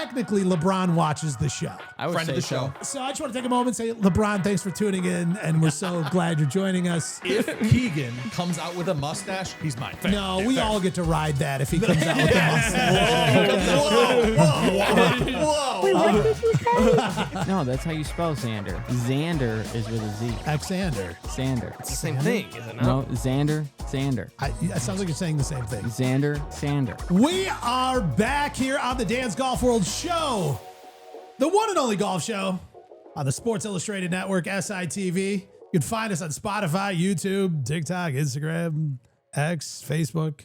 technically LeBron watches the show. I would Friend say of the show. So I just want to take a moment and say, LeBron, thanks for tuning in, and we're so glad you're joining us. If Keegan comes out with a mustache, he's mine. Fair. No, Yeah, we fair. all get to ride that if he comes out with a mustache. Whoa. No, that's how you spell Xander. Xander is with a Z. Xander. Xander. It's the same thing, is it not? No, Xander. It sounds like you're saying the same thing. Sander. We are back here on the Dan's Golf World Show, the one and only golf show on the Sports Illustrated Network, SITV. You can find us on Spotify, YouTube, TikTok, Instagram, X, Facebook.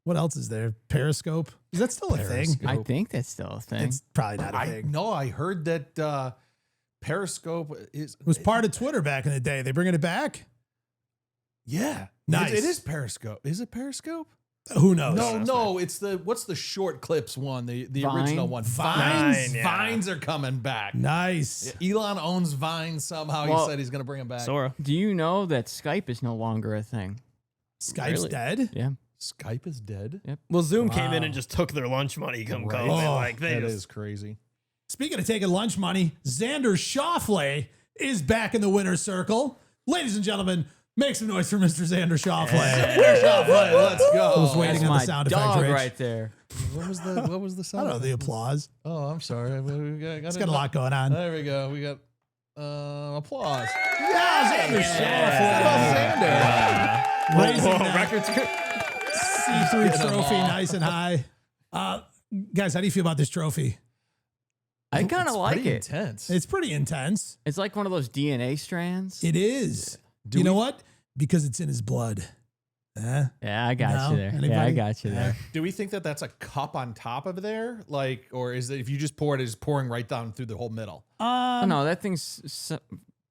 What else is there? Periscope. Is that still a thing? I think that's still a thing. It's probably not a thing. No, I heard that Periscope It was part of Twitter back in the day. They bringing it back? Yeah. Nice. It is Periscope. Is it Periscope? Who knows? No, it's what's the short clips one? The Vine? original one. Vines? Vines are coming back. Nice. Elon owns Vine somehow. Well, he said he's going to bring them back. Sora. Do you know that Skype is no longer a thing? Skype's Really? dead? Yeah. Skype is dead? Yep. Well, Zoom came in Wow. and just took their lunch money. Come Right. COVID. Oh, Like they That just is crazy. Speaking of taking lunch money, Xander Schauffele is back in the winner's circle. Ladies and gentlemen, make some noise for Mr. Xander Schauffele. Schauffele, let's go. I was waiting That's on the my sound effect, dog Rich. right there. What was the I sound? don't know, the applause. Oh, I'm sorry. We got It's got a lot going on. There we go. We got applause. Yeah, Xander Schauffele. Raising that records. C3 trophy nice and high. Guys, how do you feel about this trophy? I kind It's of like pretty it. intense. It's pretty intense. It's like one of those DNA strands. It is. Do you know we- what? Because it's in his blood. Yeah, I got No? you there. Yeah, I Anybody? got you there. Do we think that that's a cup on top of there? Like, or is it if you just pour it, it's pouring right down through the whole middle? Oh, no, that thing's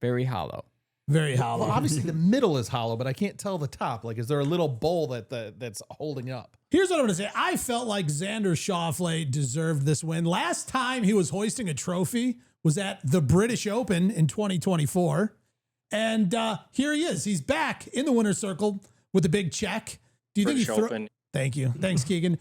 very hollow. Very hollow. Well, obviously the middle is hollow, but I can't tell the top. Like, is there a little bowl that's holding up? Here's what I'm going to say. I felt like Xander Schauffele deserved this win. Last time he was hoisting a trophy was at the British Open in 2024. And here he is. He's back in the winner's circle with a big check. Do you think British he Open. Thank you. Thanks, Keegan.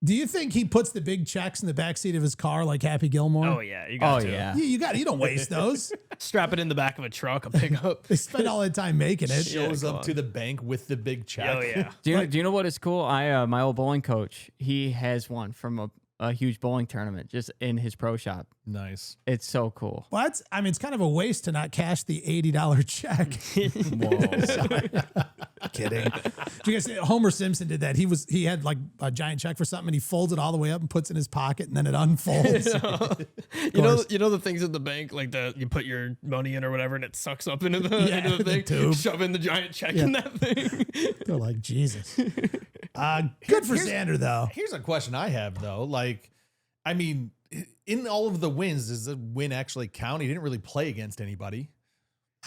Do you think he puts the big checks in the backseat of his car like Happy Gilmore? Oh yeah, you got Oh, to. yeah. You got it. You don't waste those. Strap it in the back of a truck, a pickup. They spend all that time making it. Shows come up on. to the bank with the big check. Oh yeah. Do you know what is cool? My old bowling coach, he has one from a huge bowling tournament just in his pro shop. Nice. It's so cool. Well, it's kind of a waste to not cash the $80 check. Whoa. Kidding. Did you guys see Homer Simpson did that? He had like a giant check for something and he folds it all the way up and puts it in his pocket and then it unfolds. You know the things at the bank, like you put your money in or whatever, and it sucks up into the Yeah, into the the thing. tube. Shove in the giant check Yeah. in that thing. They're like, Jesus. Good for Xander though. Here's a question I have though. Like, I mean, in all of the wins, does the win actually count? He didn't really play against anybody.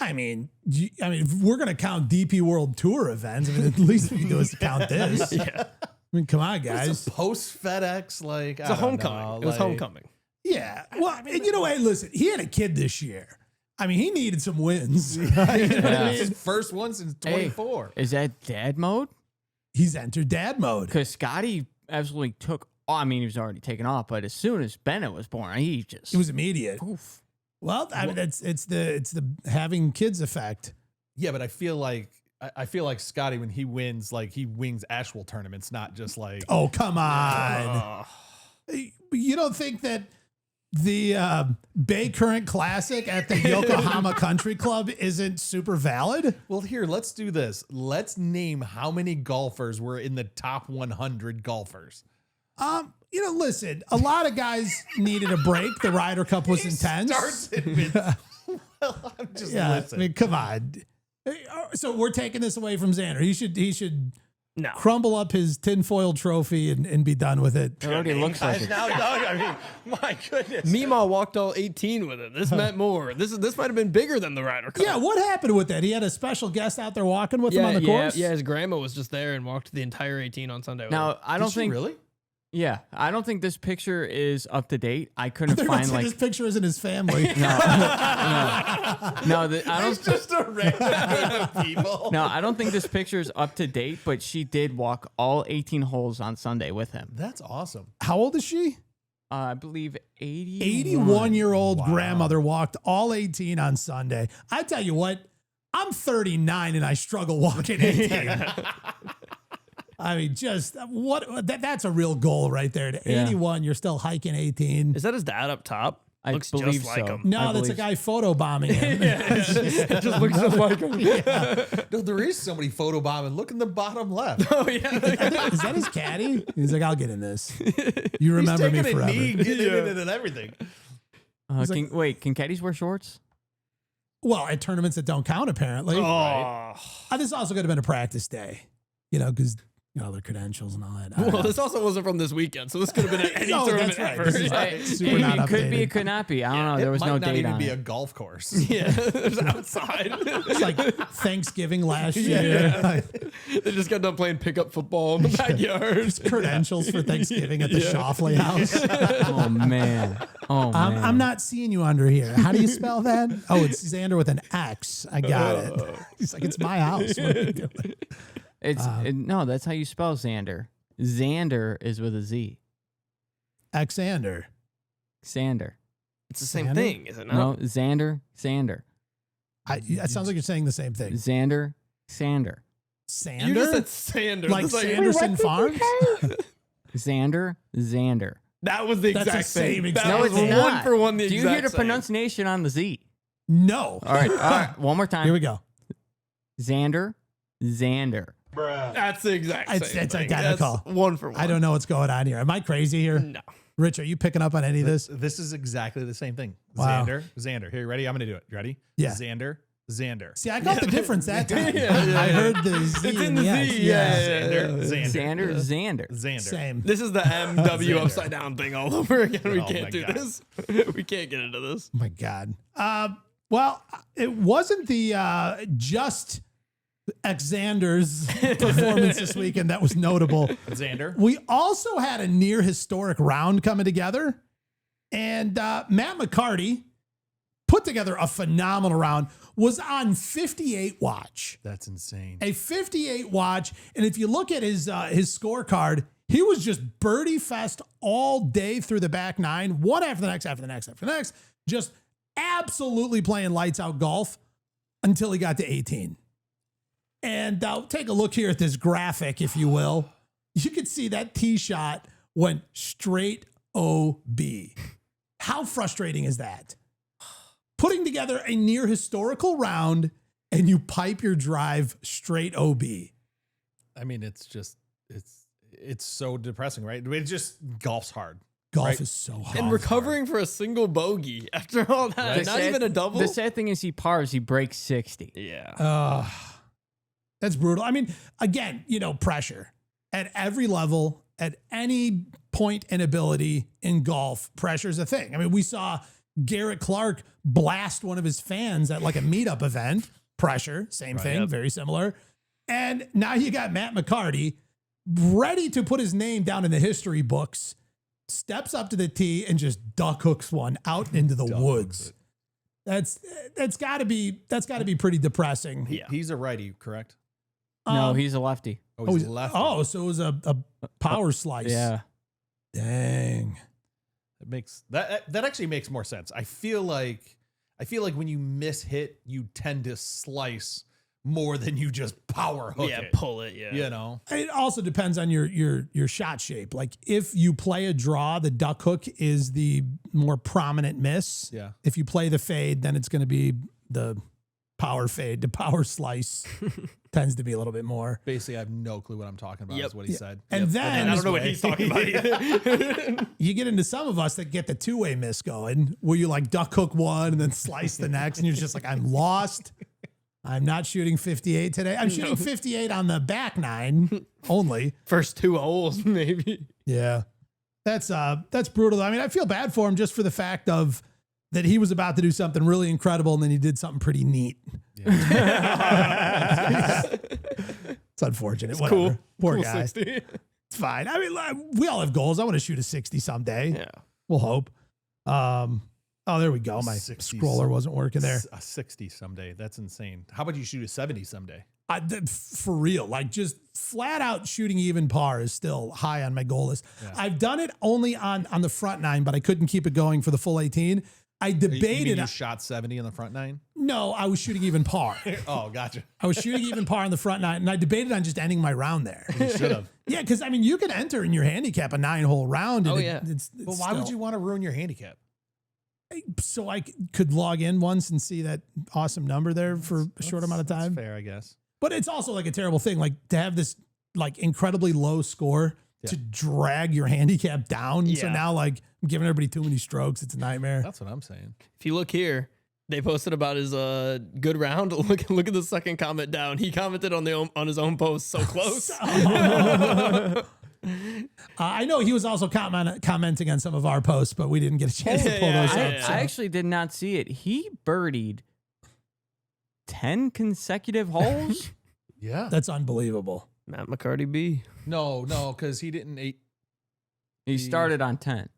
I mean, if we're gonna count DP World Tour events, I mean, at least we can do is count this. Yeah. I mean, come on, guys. It's a post FedEx, like It's a homecoming. It was homecoming. Yeah. Well, and you know, hey, listen, he had a kid this year. I mean, he needed some wins. You know what I It's his mean? first one since Hey, 24. is that dad mode? He's entered dad mode. Because Scotty absolutely took. Oh, I mean, he was already taken off, but as soon as Bennett was born, he just. It was immediate. Poof. Well, I mean, it's the having kids effect. Yeah, but I feel like Scotty, when he wins, like he wins actual tournaments, not just like Oh, come on. You don't think that the Baycurrent Classic at the Yokohama Country Club isn't super valid? Well, here, let's do this. Let's name how many golfers were in the top 100 golfers. You know, listen, a lot of guys needed a break. The Ryder Cup was intense. Starts it with, well, I'm just Yeah, listening. I mean, come on. So we're taking this away from Xander. He should No. crumble up his tinfoil trophy and be done with it. It already looks like it. Now, Doug, I mean, my goodness. Meemaw walked all 18 with it. This meant more. This might have been bigger than the Ryder Cup. Yeah, what happened with that? He had a special guest out there walking with him on the course? Yeah, his grandma was just there and walked the entire 18 on Sunday. with him. Now, I don't Did she think. really. Yeah, I don't think this picture is up to date. I I couldn't thought you were find saying like. this picture isn't his family. No, I don't. Just a random group of people. No, I don't think this picture is up to date. But she did walk all 18 holes on Sunday with him. That's awesome. How old is she? I believe 81-year-old grandmother walked all 18 on Sunday. I tell you what, I'm 39 and I struggle walking 18. I mean, just that's a real goal right there. To 81, you're still hiking 18. Is that his dad up top? I Looks believe just like so. him. No, that's a guy photobombing him. It just looks just like him. No, there is somebody photobombing. Look in the bottom left. Oh yeah. Is that his caddy? He's like, I'll get in this. You remember me He's taking forever. a knee, getting in it and everything. Can caddies wear shorts? Well, at tournaments that don't count, apparently. Oh. This also could have been a practice day, because their credentials and all that. I don't Well, know. this also wasn't from this weekend, so this could have been at any No, tournament that's right. ever. This is Yeah. like super not It could be, updated. it could not be. I don't know. It There was might no not date even on be it. a golf course. Yeah, there's outside. It's like Thanksgiving last year. Like, They just got done playing pickup football in the backyard. credentials for Thanksgiving at the Schauffele house. Oh man. Oh man. I'm not seeing you under here. How do you spell that? Oh, it's Xander with an X. I got it. He's like, it's my house. What are you doing? No, that's how you spell Xander. Xander is with a Z. Xander. Xander. It's the same Xander? thing, is it not? No, Xander. Xander. It sounds like you're saying the same thing. Xander. Xander. Sander? You just said Sander. Like It's Sanderson Farms? Xander. Xander. That was the That's exact the same thing. exact That No, was it's thing. not. one for one the Do you exact hear the same. pronunciation on the Z? No. All right. One more time. Here we go. Xander. Xander. That's the exact It's- same it's thing. identical. That's one for one. I don't know what's going on here. Am I crazy here? No. Rich, are you picking up on any of this? This is exactly the same thing. Wow. Xander. Here, you ready? I'm going to do it. You ready? Yeah. Xander. See, I got the difference that time. Yeah. I heard the Z It's in and the X. Z. Yeah. Xander. Xander. Xander. Same. This is the MW Xander. upside down thing all over again. We Oh can't my do God. this. We can't get into this. Oh my God. Well, it wasn't the just Xander's performance this weekend that was notable. Xander. We also had a near historic round coming together, and Matt McCarty put together a phenomenal round. Was on 58 watch, That's insane. a 58 watch, and if you look at his scorecard, he was just birdie fest all day through the back nine, one after the next, after the next, after the next, just absolutely playing lights out golf until he got to 18. And take a look here at this graphic, if you will. You can see that tee shot went straight OB. How frustrating is that? Putting together a near historical round and you pipe your drive straight OB. I mean, it's so depressing, right? It's just golf's hard. Golf Right. is so hard. And recovering for a single bogey after all that. Right. Not even a double. The sad thing is he pars, he breaks 60. Yeah. That's brutal. I mean, again, pressure at every level, at any point in ability in golf, pressure is a thing. I mean, we saw Garrett Clark blast one of his fans at like a meetup event. Pressure, same thing, Yep. very similar. And now you got Matt McCarty ready to put his name down in the history books, steps up to the tee and just duck hooks one out into the woods. That's got to be pretty depressing. Yeah. He's a righty, correct? No, he's a lefty. Oh, he's left. Oh, so it was a power slice. Yeah. Dang. It makes that actually makes more sense. I feel like when you miss hit, you tend to slice more than you just power hook it. pull it. Yeah. You know, It also depends on your shot shape. Like if you play a draw, the duck hook is the more prominent miss. Yeah. If you play the fade, then it's going to be the power fade. The power slice tends to be a little bit more. basically, I have no clue what I'm talking about. Yep. Is what he said. And then I don't know what he's talking about either. you get into some of us that get the two-way miss going, where you like duck hook one and then slice the next, and you're just like, I'm lost. I'm not shooting 58 today. I'm shooting 58 on the back nine only. First two holes, maybe. Yeah. That's brutal. I mean, I feel bad for him just for the fact of that he was about to do something really incredible and then he did something pretty neat. Yeah. It's unfortunate. Whatever. Cool. Poor Cool guy. 60. It's fine. I mean, we all have goals. I want to shoot a 60 someday. Yeah. We'll hope. Oh, there we go. My 60s. scroller wasn't working there. A 60 someday. That's insane. How about you shoot a 70 someday? For real, like just flat out shooting even par is still high on my goal list. Yeah. I've done it only on the front nine, but I couldn't keep it going for the full 18. I debated. You shot 70 on the front nine? No, I was shooting even par. Oh, gotcha. I was shooting even par on the front nine, and I debated on just ending my round there. You should have. Yeah, because I mean, you can enter in your handicap a 9-hole round. And it's But why would you want to ruin your handicap? So I could log in once and see that awesome number there for a short amount of time. That's fair, I guess. But it's also like a terrible thing, like to have this like incredibly low score to drag your handicap down. So Yeah. now like I'm giving everybody too many strokes. It's a nightmare. That's what I'm saying. If you look here, they posted about his good round. Look at the second comment down. He commented on his own post. So close. I know he was also commenting on some of our posts, but we didn't get a chance to pull those up. I actually did not see it. He birdied 10 consecutive holes. Yeah. That's unbelievable. Matt McCarty B. No, because he didn't eat. He started on 10.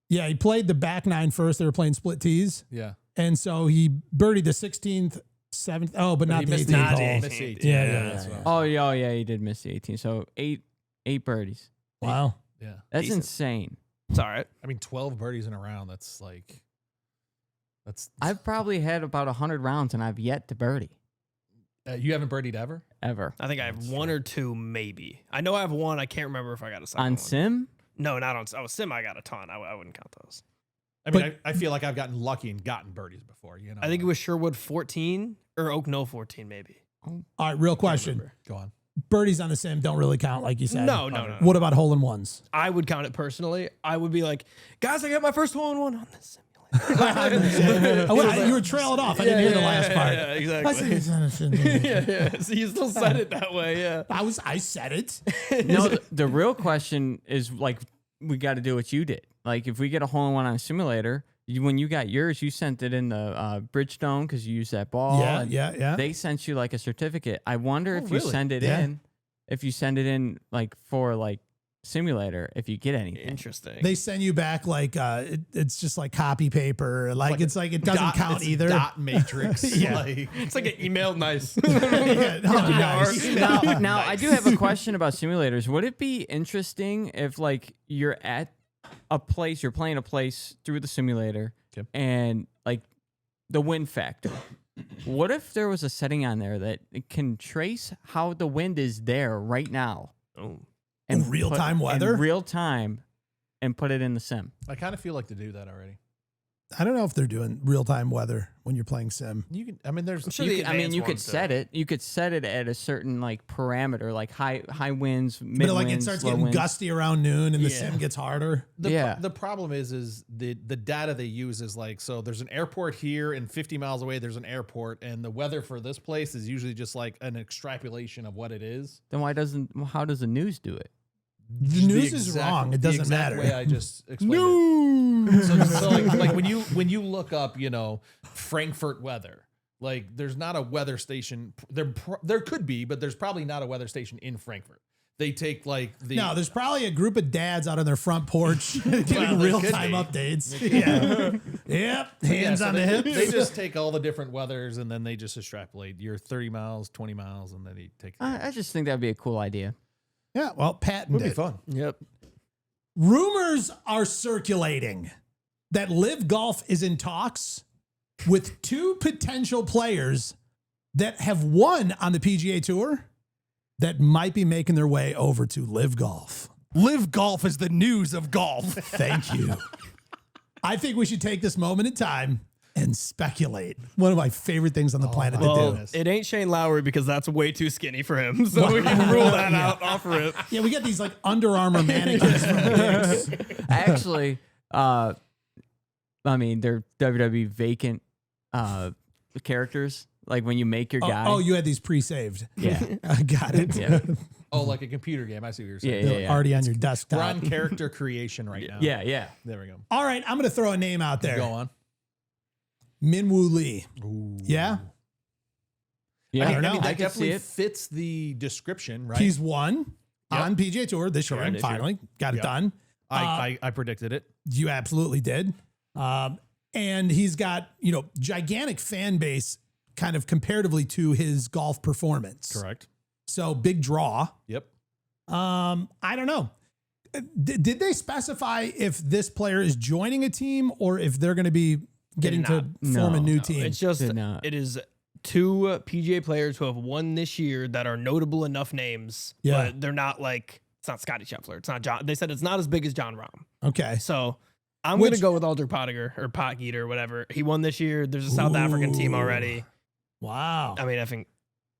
Yeah, he played the back nine first. They were playing split tees. Yeah. And so he birdied the 16th, 7th. Oh, but not he the missed 18th the hole. 18th. Missed the 18th. Yeah. That's what I'm Oh, yeah, he did miss the 18. So eight birdies. Wow. Yeah. That's Decent. insane. It's all right. I mean, 12 birdies in a round. That's like, I've probably had about 100 rounds and I've yet to birdie you haven't birdied ever? ever. I think I have one or two, maybe. I know I have one. I can't remember if I got a second On one. Sim? No, not on. Oh, Sim, I got a ton. I wouldn't count those. I mean, I feel like I've gotten lucky and gotten birdies before. You know, I think it was Sherwood 14 or Oak Knoll 14, maybe. All right, real question. Go on. Birdies on the sim don't really count, like you said. No. What about hole in ones? I would count it personally. I would be like, guys, I got my first hole in one on this simulator. You were trailing off. I didn't hear the last part. Yeah, exactly. yeah. So you still said it that way, yeah. I said it. No, the real question is like, we got to do what you did. Like, if we get a hole in one on a simulator, when you got yours, you sent it in the Bridgestone because you used that ball. and Yeah. They sent you like a certificate. I wonder if you really? send it in, like for like simulator, if you get anything. Interesting. They send you back like it's just like copy paper. Like it's like it doesn't count it's either. Dot matrix. Yeah. Like, It's like an email nice. Yeah, oh, nice. Now I do have a question about simulators. Would it be interesting if like you're at a place, you're playing a place through the simulator, Okay. and like the wind factor? What if there was a setting on there that it can trace how the wind is there right now? Oh. In real-time weather? In real time, and put it in the sim. I kind of feel like to do that already. I don't know if they're doing real-time weather when you're playing sim. You can. I mean, there's. I'm sure You the could set it. You could set it at a certain like parameter, like high winds, mid But like winds, it starts low getting winds. gusty around noon and the Yeah. sim gets harder. The problem is the data they use is like, so there's an airport here and 50 miles away there's an airport, and the weather for this place is usually just like an extrapolation of what it is. Then how does the news do it? The news is wrong. It doesn't matter. The way I just explained it. So like when you look up, Frankfurt weather, like there's not a weather station. There could be, but there's probably not a weather station in Frankfurt. They take like the No, there's probably a group of dads out on their front porch getting there real-time could be. updates. Yeah. Yep. Hands so on the they, hips. They just take all the different weathers and then they just extrapolate. You're 30 miles, 20 miles, and then they take. I just think that'd be a cool idea. Yeah, well, patent it. fun. Yep. Rumors are circulating that LIV Golf is in talks with two potential players that have won on the PGA Tour that might be making their way over to LIV Golf. LIV Golf is the news of golf. Thank you. I think we should take this moment in time and speculate. One of my favorite things on the planet to Well, do. it ain't Shane Lowry because that's way too skinny for him. So we can rule that out off rip. Yeah, we got these like Under Armour mannequins from Dick's. Actually, I mean, they're WWE vacant characters. Like when you make your guy. Oh, you had these pre-saved. yeah, I got it. yeah, Oh, like a computer game. I see what you're saying. yeah, They're yeah. already on your desktop. We're on character creation right now. Yeah. There we go. All right, I'm going to throw a name out there. Go on. Minwoo Lee. Yeah? Yeah, I don't know. that I can see definitely it. fits the description, right? He's won Yep. on PGA Tour this year. Correct. Finally got it Yep. done. I predicted it. You absolutely did. And he's got, gigantic fan base kind of comparatively to his golf performance. Correct. So big draw. Yep. I don't know. Did they specify if this player is joining a team or if they're going to be getting to form a new team? It's just it is 2 PGA players who have won this year that are notable enough names, but they're not like, it's not Scotty Scheffler. It's not John. They said it's not as big as John Rahm. Okay. So I'm going to go with Aldrich Pottinger or Potgieter or whatever. He won this year. There's a South African team already. Wow. I mean, I think,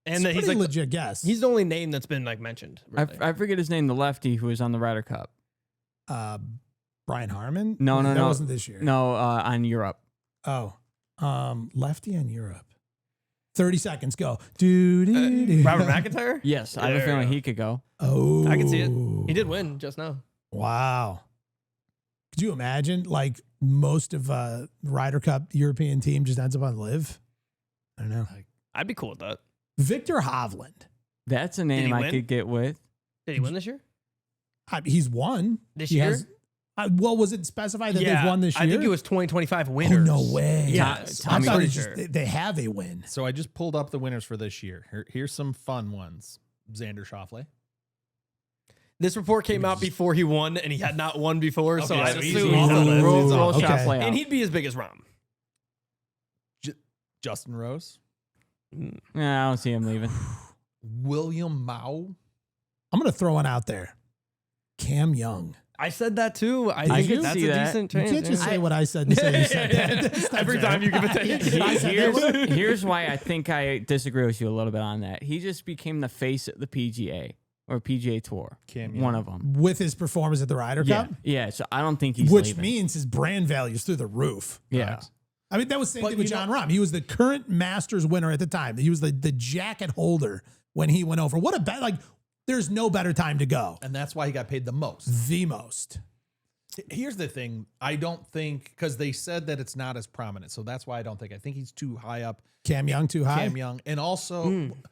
and it's he's like legit guess. He's the only name that's been like mentioned. Really. I forget his name, the lefty who was on the Ryder Cup. Brian Harmon? No, that wasn't this year. No, on Europe. Oh, lefty on Europe. 30 seconds, go. Robert McIntyre? Yes, I have a feeling he could go. Oh. I can see it. He did win just now. Wow. Could you imagine, like, most of Ryder Cup European team just ends up on LIV? I don't know. I'd be cool with that. Victor Hovland. That's a name I could get with. Did he win this year? He's won. This year? Well, was it specified that they've won this year? I think it was 2025 winners. Oh, no way. Yeah, I thought pretty it's sure. just they have a win. So I just pulled up the winners for this year. Here's some fun ones. Xander Schauffele. This report came out before he won, and he had not won before, so I easy. assume Roll Okay. shot play out. and he'd be as big as Rahm. Justin Rose. Yeah, I don't see him leaving. William Mao. I'm going to throw one out there. Cam Young. I said that too. I I think could that's see a that. decent You chance. can't just say what I said and say you said that. Every time you give it to Here's why I think I disagree with you a little bit on that. He just became the face of the PGA or PGA Tour. Cam one Young. of them. With his performance at the Ryder Cup, Yeah, so I don't think he's which leaving. means his brand value is through the roof. Yeah. I mean, that was the same But thing with you John know- Rahm. He was the current Masters winner at the time. He was the jacket holder when he went over. What a bet. Like, there's no better time to go. And that's why he got paid the most. The most. Here's the thing. I don't think, because they said that it's not as prominent. So that's why I don't think. I think he's too high up. Cam Young too high. Cam Young. And also, I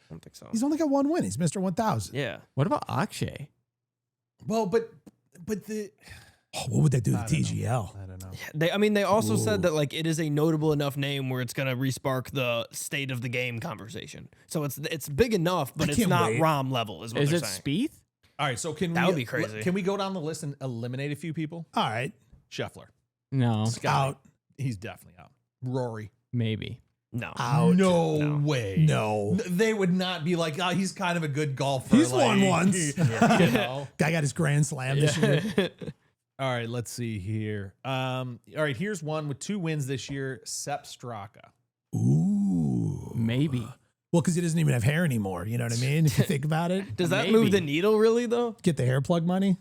don't think so. He's only got one win. He's Mr. 1000. Yeah. What about Akshay? well, but the, Oh, what would they do to I don't know. TGL? I don't know. They also said that like it is a notable enough name where it's gonna respark the state of the game conversation. So it's big enough, but I it's can't not wait. Rahm level. Is what Is they're it saying. Spieth? All right. So That would be crazy. Can we go down the list and eliminate a few people? All right. Scheffler. No, Scotty. Out. He's definitely out. Rory. maybe. No. Out. No way. No. They would not be like, oh, he's kind of a good golfer. He's like, won once. you know? Guy got his Grand Slam this year. All right, let's see here. All right, here's one with 2 wins this year. Sepp Straka. Ooh. Maybe. Well, because he doesn't even have hair anymore. You know what I mean? If you think about it, Does that Maybe. move the needle really though? get the hair plug money.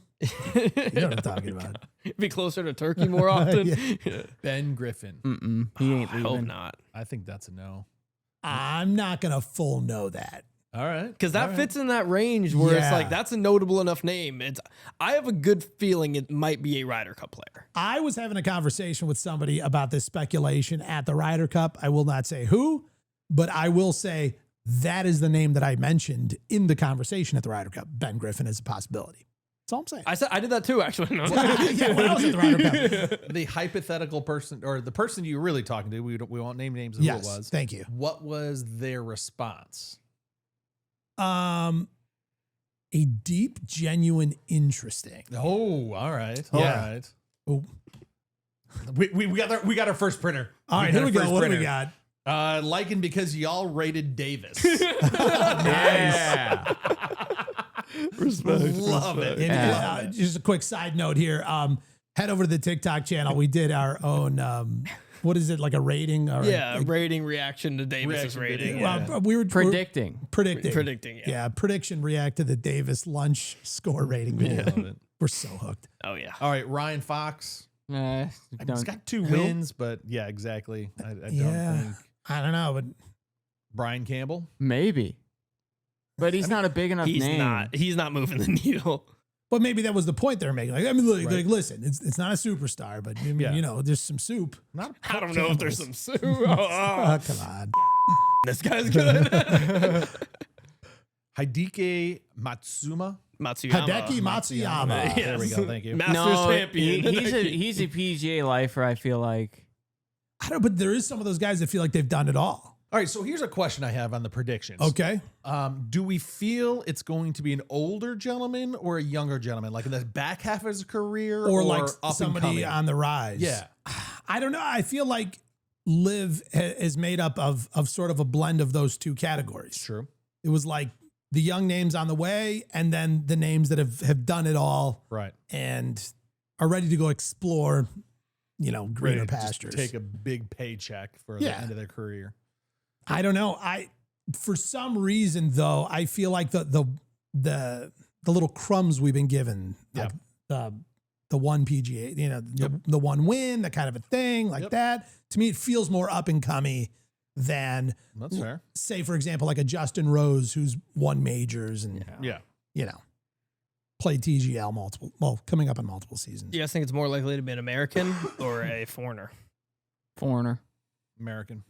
You know what I'm talking about. Be closer to Turkey more often. Yeah. Ben Griffin. Mm-mm. He ain't I hope leaving. not. I think that's a no. I'm not going to full know that. All right. Because that All right. fits in that range where it's Yeah. like that's a notable enough name. I have a good feeling it might be a Ryder Cup player. I was having a conversation with somebody about this speculation at the Ryder Cup. I will not say who, but I will say that is the name that I mentioned in the conversation at the Ryder Cup. Ben Griffin is a possibility. That's all I'm saying. I did that too, actually. No. Yeah, when I was at the Ryder Cup. The hypothetical person, or the person you were really talking to, we won't name names of who it Yes, was. thank you. What was their response? A deep, genuine, interesting. Oh, all right. All Yeah. right. Oh. We got our first printer. All right, here we go. What do we got? Liking because y'all rated Davis. Yeah. Love it. And, just a quick side note here. Head over to the TikTok channel. We did our own, what is it, like a rating? Or rating reaction to Davis's rating. Yeah. We were Predicting. predicting. Yeah. Prediction react to the Davis lunch score rating video. Love it. We're so hooked. Oh yeah. All right, Ryan Fox. He's Don't- got 2 wins, but yeah, exactly. I don't think. I don't know, but Brian Campbell. Maybe. But he's not a big enough He's name. not. He's not moving the needle. but maybe that was the point they're making. Like, I mean, look, Right. like, listen, it's not a superstar, but I mean, Yeah. you know, there's some soup. Not I don't know if there's some soup. Oh, come on. This guy's good. Hideki Matsuyama. Matsuyama. Hideki Matsuyama. There we go. Thank you. Masters No, champion. he's a PGA lifer, I feel like. I don't, but there is some of those guys that feel like they've done it all. All right, so here's a question I have on the predictions. Okay. Do we feel it's going to be an older gentleman or a younger gentleman, like in the back half of his career, Or like up somebody and coming? on the rise. Yeah. I don't know. I feel like LIV is made up of sort of a blend of those two categories. True. It was like the young names on the way, and then the names that have done it all, Right. and are ready to go explore, greener Ready to just pastures. take a big paycheck for the end of their career. I don't know. For some reason though, I feel like the little crumbs we've been given, like the one PGA, the one win, that kind of a thing, like that. To me, it feels more up and coming than, That's fair. say, for example, like a Justin Rose who's won majors and played TGL coming up on multiple seasons. Do you guys think it's more likely to be an American or a foreigner? Foreigner. American.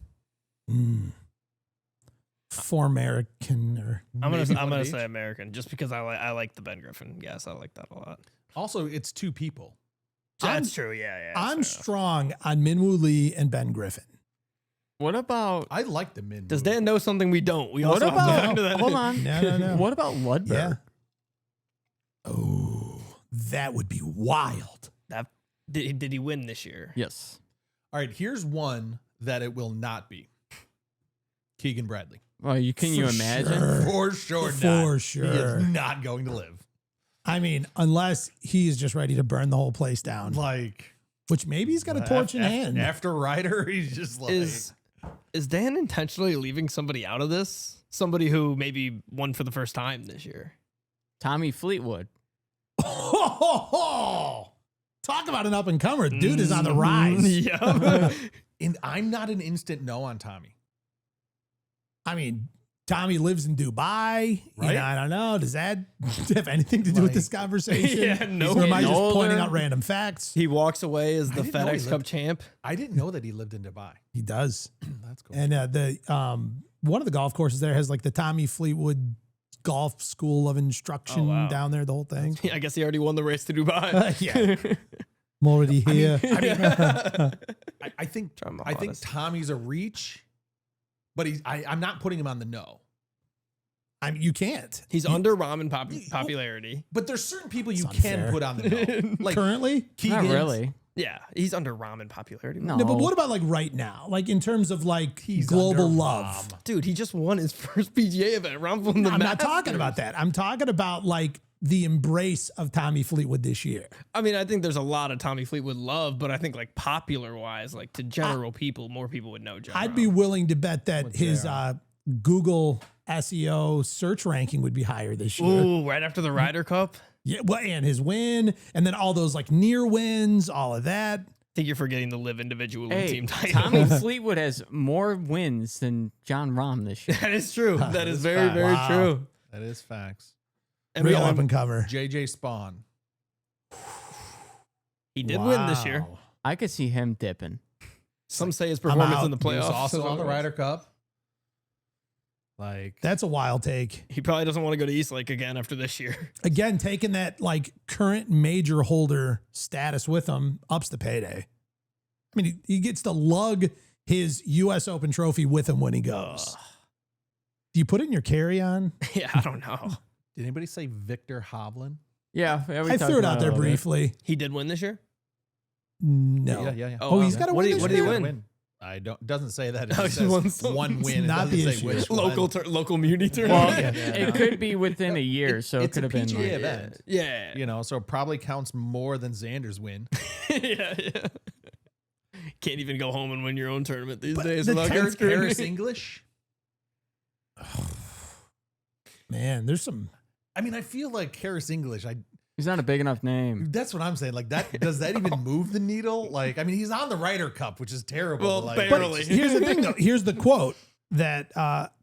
For American, or I'm Maybe gonna one of say each. American just because I like the Ben Griffin. Yes, I like that a lot. Also, it's two people. That's true. Yeah. I'm fair enough. strong on Minwoo Lee and Ben Griffin. What about I like the min. Does move. Dan know something we don't? We what also have to about factor that hold in. on? No. What about Ludberg? Yeah. Oh, that would be wild. That did he win this year? Yes. All right, here's one that it will not be. Keegan Bradley. Well, can you For imagine? sure. For sure For not. He sure. is not going to live. I mean, unless he is just ready to burn the whole place down, Like, which maybe he's got a torch in hand. After Ryder, he's just like. Is Dan intentionally leaving somebody out of this? Somebody who maybe won for the first time this year. Tommy Fleetwood. Talk about an up and comer. Dude is on the rise. Yeah. And I'm not an instant no on Tommy. I mean, Tommy lives in Dubai. Right? I don't know. Does that have anything to do with this conversation? Yeah, no. Or am I Getting just pointing older. out random facts? He walks away as the didn't know he FedEx Cup lived- champ. I didn't know that he lived in Dubai. He does. That's cool. And one of the golf courses there has like the Tommy Fleetwood Golf School of Instruction Oh, wow. down there, the whole thing. I guess he already won the race to Dubai. Yeah. I'm already here. I think Trying to be I think honest. Tommy's a reach, but I'm not putting him on the no. I mean, you can't. He's under Rahm in popularity. But there's certain people you It's can unfair. put on the no. Like Currently? Not Keegan's- really. Yeah, he's under Rahm in popularity. No. No, but what about like right now? Like in terms of like He's global under love. Rahm. Dude, he just won his first PGA event. Rahm won the I'm not Masters. talking about that. I'm talking about like the embrace of Tommy Fleetwood this year. I mean, I think there's a lot of Tommy Fleetwood love, but I think like popular wise, like to general people, more people would know John. I'd be willing to bet that With his JR. Google SEO search ranking would be higher this year. Ooh, right after the Ryder Cup. Yeah, well, and his win, and then all those like near wins, all of that. I think you're forgetting the live individual and Hey, team title. Tommy Fleetwood has more wins than John Rahm this year. That is true. That is is very, fact. very Wow. true. That is facts. And Real we up and cover. JJ Spawn. he did win this year. Wow. I could see him dipping. Some say his I'm performance out. in the He was playoffs. also on the Ryder Cup. Like That's a wild take. He probably doesn't want to go to Eastlake again after this year. Again, taking that like current major holder status with him ups the payday. I mean, he gets to lug his U.S. Open trophy with him when he goes. Do you put it in your carry-on? Yeah, I don't know. did anybody say Victor Hovland? Yeah, we I talked threw it about out there a little bit. briefly. He did win this year? No. Yeah. Oh, he's got to What win did he- this what did he year? win? I don't. Doesn't say that. It Oh, just he won says some- one win. It not doesn't the say issue. which Local one. local muni Well, tournament. it could be within a year, so it it's could a have been. PGA Like, event. Yeah. You know, so it probably counts more than Xander's win. yeah. Can't even go home and win your own tournament these But days the without getting screwed. Harris English. Man, there's some. I mean, I feel like Harris English. he's not a big enough name. That's what I'm saying. Like that. Does that even move the needle? Like, I mean, he's on the Ryder Cup, which is terrible. Well, but like, barely. Here's the thing, though. Here's the quote that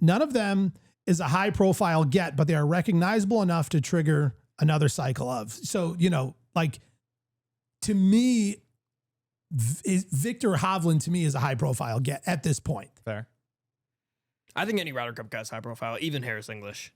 none of them is a high profile get, but they are recognizable enough to trigger another cycle of. So, like to me, Victor Hovland to me is a high profile get at this point. Fair. I think any Ryder Cup guy's high profile, even Harris English.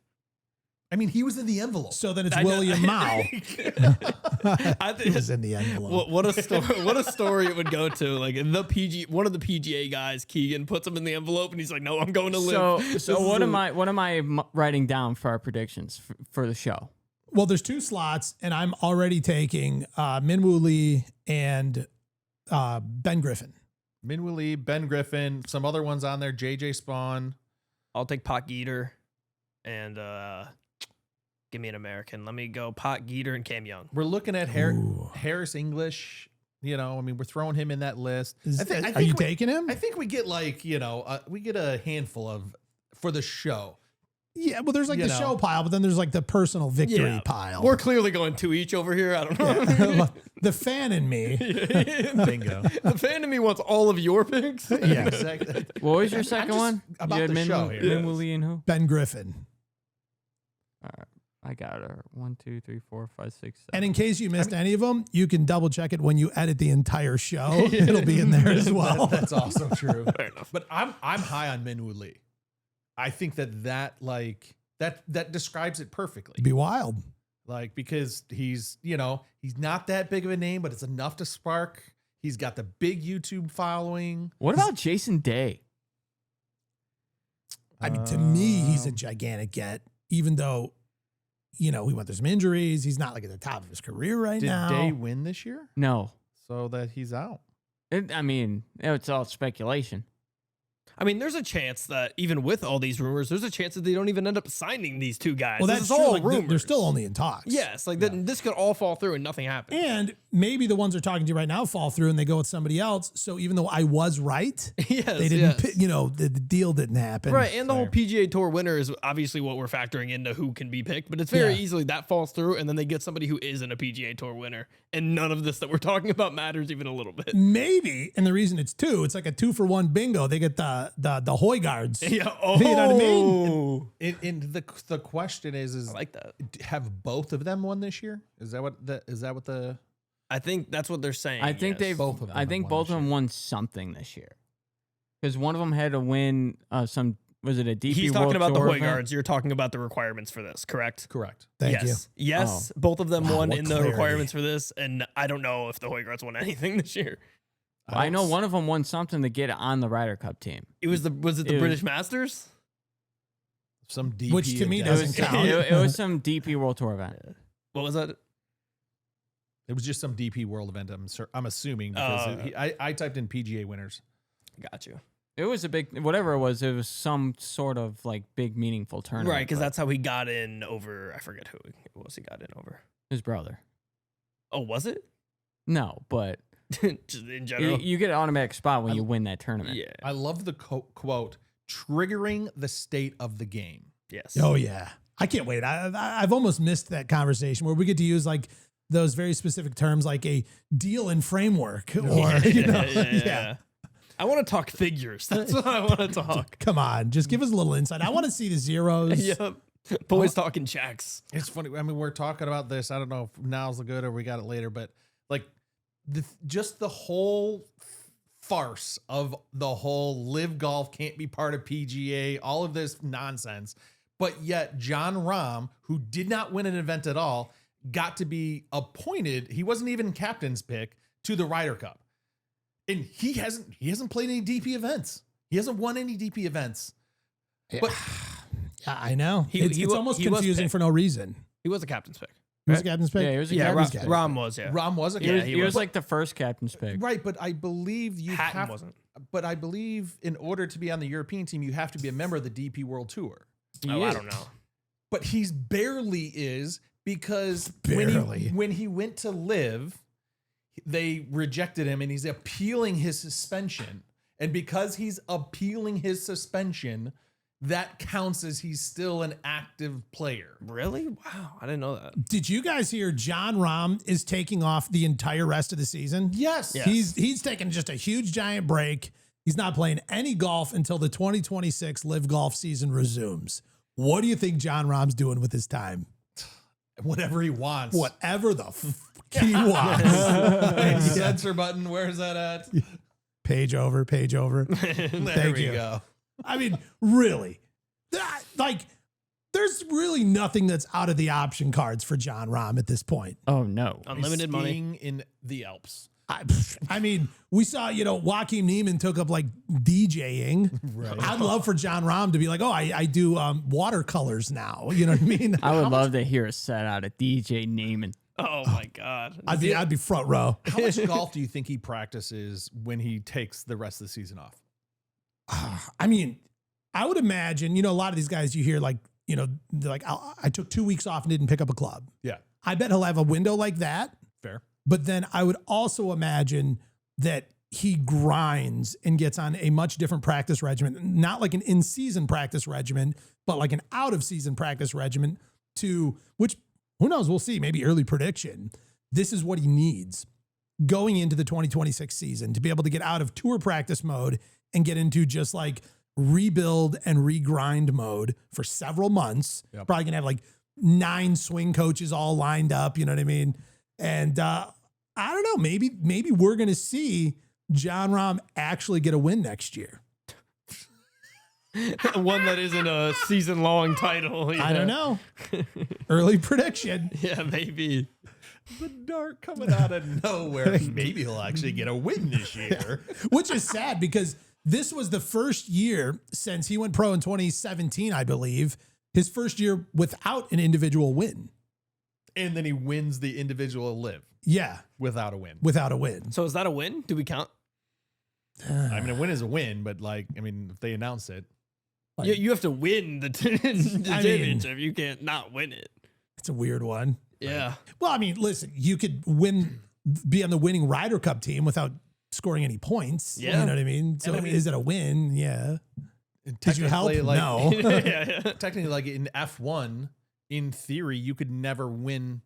I mean, he was in the envelope. So then it's William Mao. I He think was in the envelope. what a story! What a story it would go to. Like one of the PGA guys, Keegan, puts him in the envelope, and he's like, "No, I'm going to live." So what am I writing down for our predictions for the show? Well, there's 2 slots, and I'm already taking Minwoo Lee and Ben Griffin. Minwoo Lee, Ben Griffin, some other ones on there, JJ Spawn. I'll take Pot Geeter, and give me an American. Let me go Pot Geeter and Cam Young. We're looking at Harris English. You know, I mean, we're throwing him in that list. Are you taking him? I think we get we get a handful of for the show. Yeah, well, there's like the show pile, but then there's like the personal victory pile. We're clearly going 2 each over here. I don't know. The fan in me. Bingo. The fan in me wants all of your picks. Yeah, exactly. What was your second one? About You had the show here. Minwoo Lee and who? Ben Griffin. All right, I got her. 1, 2, 3, 4, 5, 6, 7. And in case you missed any of them, you can double check it when you edit the entire show. It'll be in there as well. That's also true. Fair enough. But I'm high on Minwoo Lee. I think that describes it perfectly. It'd be wild. Like, because he's not that big of a name, but it's enough to spark. He's got the big YouTube following. What about Jason Day? I mean, to me, he's a gigantic get, even though, he went through some injuries. He's not like at the top of his career right now. Did Day win this year? No. So that he's out. It's all speculation. I mean, there's a chance that even with all these rumors, there's a chance that they don't even end up signing these 2 guys. Well, that's this is true. all Like, rumors. they're still only in talks. Yes, this could all fall through and nothing happens. And maybe the ones they're talking to right now fall through and they go with somebody else. So even though I was right, yes, they didn't, the deal didn't happen. Right, and the whole PGA Tour winner is obviously what we're factoring into who can be picked, but it's very easily that falls through, and then they get somebody who isn't a PGA Tour winner, and none of this that we're talking about matters even a little bit. Maybe, and the reason it's 2, it's like a 2-for-1 bingo. They get the Hoy guards. Yeah. You know what I mean? And the question is I like that. Have both of them won this year? Is that what the I think that's what they're saying. I think yes. both of them I think have both won of them won something this year. Because one of them had to win some. Was it a DP? He's talking World about the Tour Hoy event? guards. You're talking about the requirements for this, correct? correct? Thank you. Yes, both of them Wow, won what in the clarity. requirements for this, and I don't know if the Hoy guards won anything this year. I know one of them won something to get on the Ryder Cup team. Was it the British Masters? Some DP, Which to me event. doesn't count. It was some DP World Tour event. What was that? It was just some DP World event. I'm assuming because I typed in PGA winners. Got you. It was a big, whatever it was some sort of like big meaningful tournament. Right, because but that's how he got in over. I forget who it was. He got in over. his brother. Oh, was it? No, but Just in general. you get an automatic spot when you win that tournament. Yeah. I love the quote, triggering the state of the game. Yes. Oh yeah, I can't wait. I've almost missed that conversation where we get to use like those very specific terms, like a deal and framework, or yeah. I want to talk figures. That's what I want to talk. Come on, just give us a little insight. I want to see the zeros. Yep. Boys talking checks. It's funny. I mean, we're talking about this. I don't know if now's the good or we got it later, but like just the whole farce of the whole live golf can't be part of PGA, all of this nonsense. But yet John Rahm, who did not win an event at all, got to be appointed. He wasn't even captain's pick to the Ryder Cup. And he hasn't played any DP events. He hasn't won any DP events. But Yeah, I know. It's was- almost he was confusing picked. for no reason. He was a captain's pick. He was a captain's pick. Yeah, he was a Yeah, captain's pick. Rahm was, yeah. Rahm was a He captain. was, he was like the first captain's pick. Right, but I believe you Hatton have. wasn't. But I believe in order to be on the European team, you have to be a member of the DP World Tour. Oh, I don't know. But he's barely is because Barely. when he went to live, they rejected him and he's appealing his suspension. And because he's appealing his suspension, that counts as he's still an active player. Really? Wow. I didn't know that. Did you guys hear John Rahm is taking off the entire rest of the season? Yes. Yeah. He's taking just a huge giant break. He's not playing any golf until the 2026 live golf season resumes. What do you think John Rahm's doing with his time? Whatever he wants. Whatever the he wants. Censor button. Where's that at? Page over. There Thank we you. go. I mean, really, like there's really nothing that's out of the option cards for Jon Rahm at this point. Oh no. Unlimited money. Skiing in the Alps. I mean, we saw, Joaquin Neiman took up like DJing. Right. I'd love for Jon Rahm to be like, oh, I do watercolors now. You know what I mean? I would love to hear a set out of DJ Neiman. Oh my God. I'd be front row. How much golf do you think he practices when he takes the rest of the season off? I mean, I would imagine, a lot of these guys you hear like, they're like, I took 2 weeks off and didn't pick up a club. Yeah. I bet he'll have a window like that. Fair. But then I would also imagine that he grinds and gets on a much different practice regimen, not like an in-season practice regimen, but like an out-of-season practice regimen which, who knows, we'll see, maybe early prediction. This is what he needs going into the 2026 season to be able to get out of tour practice mode and get into just like rebuild and regrind mode for several months. Yep. Probably gonna have like 9 swing coaches all lined up. You know what I mean? And I don't know, maybe we're going to see Jon Rahm actually get a win next year. One that isn't a season-long title. I don't know. Early prediction. Yeah, maybe. The dart coming out of nowhere. Maybe he'll actually get a win this year. Which is sad because this was the first year since he went pro in 2017, I believe, his first year without an individual win. And then he wins the individual LIV Yeah. without a win. Without a win. So is that a win? Do we count? I mean, a win is a win, but if they announce it. You have to win the championship. You can't not win it. It's a weird one. Yeah. Well, I mean, listen, you could be on the winning Ryder Cup team without scoring any points. Yeah. You know what I mean? So is it a win? Yeah. Did you help? Technically, No. yeah. Technically, like in F1, in theory, you could never win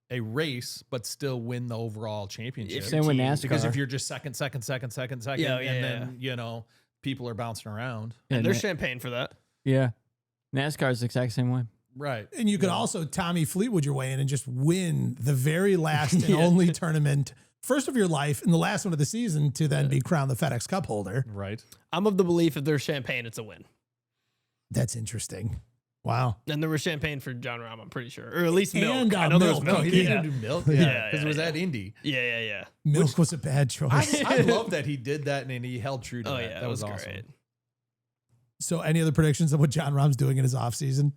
a race, but still win the overall championship. Same with NASCAR. Because if you're just second, Yeah, and then, people are bouncing around. And there's champagne for that. Yeah. NASCAR is the exact same way. Right. And you could also Tommy Fleetwood your way in and just win the very last and only tournament, first of your life and the last one of the season, to then be crowned the FedEx Cup holder. Right. I'm of the belief if there's champagne, it's a win. That's interesting. Wow. And there was champagne for Jon Rahm, I'm pretty sure. Or at least milk. And, I know there was milk. milk. He Yeah. didn't do milk. Yeah, Because it was yeah. at Indy. Yeah. Milk was a bad choice. I love that he did that and he held true to Oh, that. yeah. That was great. awesome. So any other predictions of what Jon Rahm's doing in his offseason?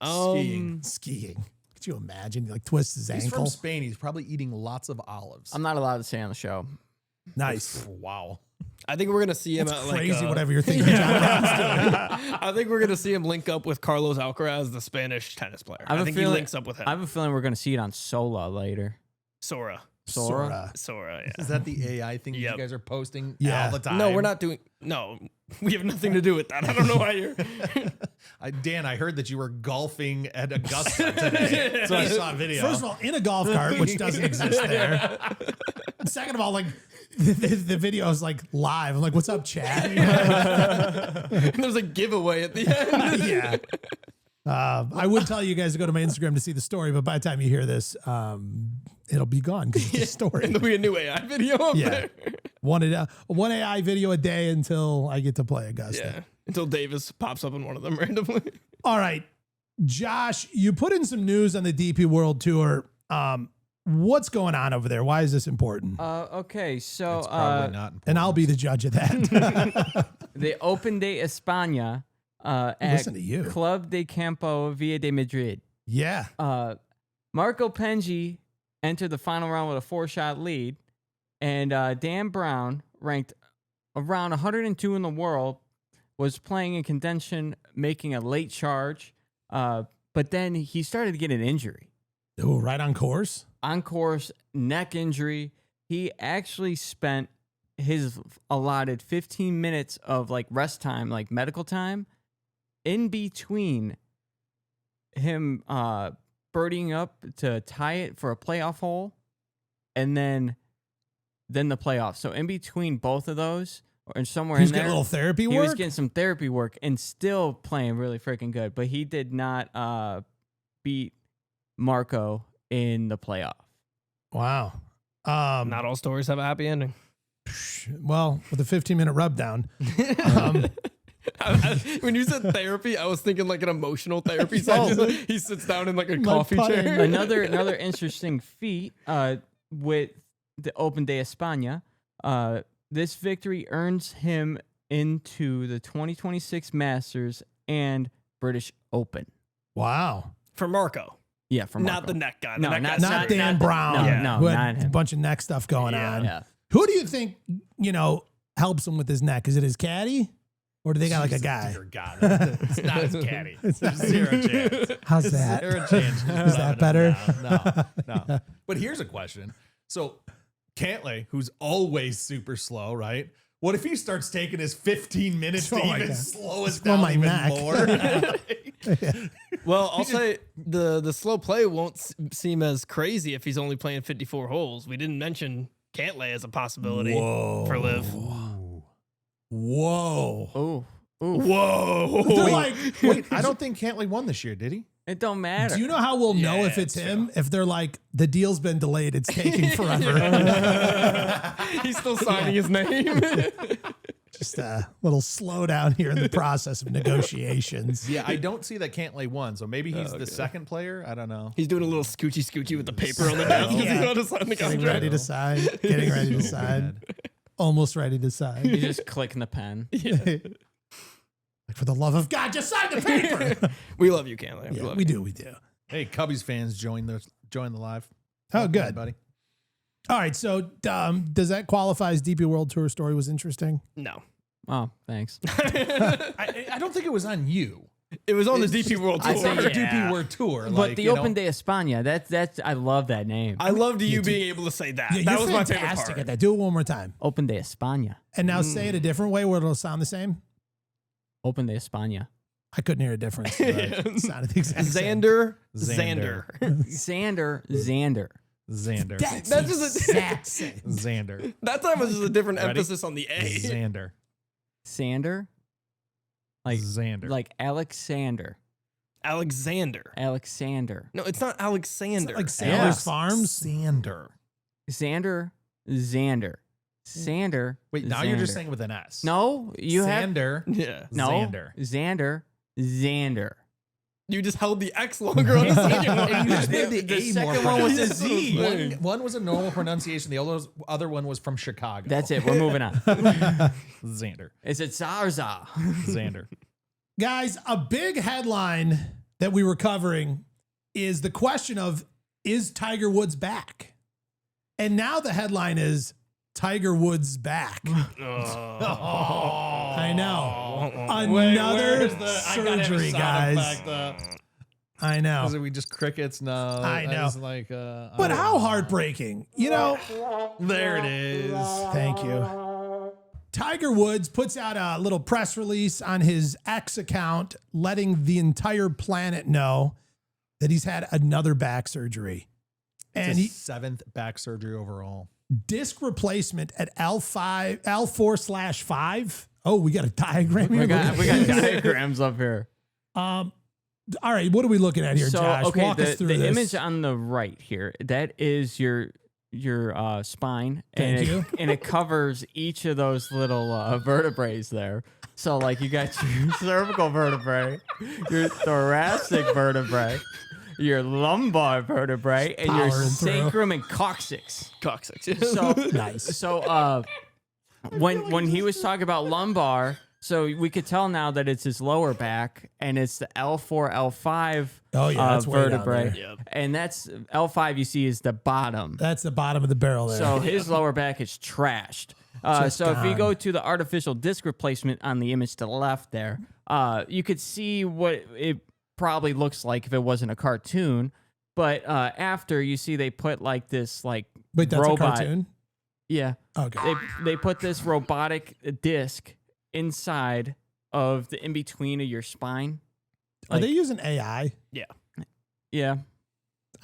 Skiing. Skiing. Could you imagine? He like twists his He's ankle. from Spain. He's probably eating lots of olives. I'm not allowed to say on the show. Nice. Wow. I think we're going to see him That's at crazy, like whatever you're thinking Jon Rahm's doing. I think we're going to see him link up with Carlos Alcaraz, the Spanish tennis player. I think he links up with him. I have a feeling we're going to see it on Sola later. Sora, Sora? yeah. Is that the AI thing Yep. you guys are posting Yeah. all the time? No, we're not doing. No, we have nothing to do with that. I don't know why you're. Dan, I heard that you were golfing at Augusta today. So I saw a video. First of all, in a golf cart, which doesn't exist there. Second of all, like the video is like live. I'm like, what's up, Chad? There's a giveaway at the end. Yeah. I would tell you guys to go to my Instagram to see the story, but by the time you hear this, it'll be gone because it's a story. There'll be a new AI video up there. One AI video a day until I get to play Augusta. Yeah, until Davis pops up in one of them randomly. All right, Josh, you put in some news on the DP World Tour. What's going on over there? Why is this important? Okay, so It's probably not important. And I'll be the judge of that. the Open de España at Listen to you. Club de Campo Villa de Madrid. Yeah. Marco Penge entered the final round with a 4-shot lead, and Dan Brown, ranked around 102 in the world, was playing in contention, making a late charge, but then he started to get an injury. Oh, right on course? On course, neck injury. He actually spent his allotted 15 minutes of like rest time, like medical time, in between him birdieing up to tie it for a playoff hole, and then the playoff. So in between both of those, and somewhere He's in there, getting a little therapy he work? was getting some therapy work and still playing really freaking good. But he did not beat Marco in the playoff. Wow. Not all stories have a happy ending. Well, with a 15-minute rub down. When you said therapy, I was thinking like an emotional therapy session. He sits down in like a coffee chair. Another interesting feat with the Open de España. This victory earns him into the 2026 Masters and British Open. Wow. For Marco. Yeah, from Not the neck guy. The No, neck not- guy's Not separate. Dan Brown. No, who not had a him. bunch of neck stuff going on. Yeah. Who do you think, helps him with his neck? Is it his caddy? Or do they got like a guy? Dear God, it's not his caddy. There's zero chance. How's that? Zero chance. Is that better? No. But here's a question. So Cantlay, who's always super slow, right? What if he starts taking his 15 minutes to my even God. slow us Slow down my even neck. more? Well, I'll say the slow play won't seem as crazy if he's only playing 54 holes. We didn't mention Cantlay as a possibility for Liv. Whoa. Oh, Whoa. They're Wait, I don't think Cantlay won this year, did he? it don't matter. do you know how we'll know Yeah, if it's it's him? If they're like, the deal's been delayed, it's taking forever. He's still signing his name. Just a little slowdown here in the process of negotiations. Yeah, I don't see that Cantlay won, so maybe he's the second player. I don't know. He's doing a little scoochy with the paper on the desk because he's about to sign the Getting contract. ready to sign. Getting ready to sign. Almost ready to sign. You just clicking the pen. Like, for the love of God, just sign the paper. We love you, Cantlay. Yeah, love we you. do. Hey, Cubbies fans, join the live. Oh, Welcome, good. buddy. All right. So, does that qualify as DP World Tour story was interesting? No. Oh, thanks. I don't think it was on you. It was on the It's DP just- World I Tour. think the Yeah. DP World Tour. But like, the you know, Open de España, that's I love that name. I loved you too. being able to say that. Yeah, That you're was my favorite fantastic part. at that. Do it one more time. Open de España. And now say it a different way where it'll sound the same. Open de España. I couldn't hear a difference. But it sounded the exact same. Xander. Xander. Xander. That's That's just a- exact same. Xander. That time was just a different Ready? emphasis on the A. Xander. Sander. Like Xander. like Alexander. Alexander. No, it's not Alexander. Like Sanders Yeah. Farms. Xander. Xander. Sander. Wait, now you're just Xander. saying it with an S. No, you have Xander. Yeah. no Xander. Xander. You just held the X longer on the second one. And you just made the The A more second one was a pronounced. Z. One was a normal pronunciation. The other one was from Chicago. That's it. We're moving on. Xander. Is it Zarza? Xander. Guys, a big headline that we were covering is the question of, is Tiger Woods back? And now the headline is Tiger Woods back. I know. Another surgery, guys. I know. Is it we just crickets? No. I know. It's like, But how heartbreaking. there it is. Thank you. Tiger Woods puts out a little press release on his X account, letting the entire planet know that he's had another back surgery. And And he seventh back surgery overall. disc replacement at L4/5. Oh, we got a diagram here. we got diagrams up here. All right, what are we looking at here, So Josh? okay, Walk us the through this. image on the right here, that is your spine, Thank and you. and it covers each of those little vertebrae there. So like you got your cervical vertebrae, your thoracic vertebrae, your lumbar vertebrae, and your Powering through. sacrum and coccyx. Coccyx. So Nice. So when he was talking about lumbar, so we could tell now that it's his lower back, and it's the L4, L5 Oh, yeah, that's way down vertebrae, there. Yep. and that's L5. You see is the bottom. That's the bottom of the barrel there. So his lower back is trashed. Just So if you gone. go to the artificial disc replacement on the image to the left there, you could see what it probably looks like if it wasn't a cartoon. But after you see they put like this like Wait, that's robot. a cartoon? Yeah. Okay. They put this robotic disc inside of the in between of your spine. Are they using AI? Yeah.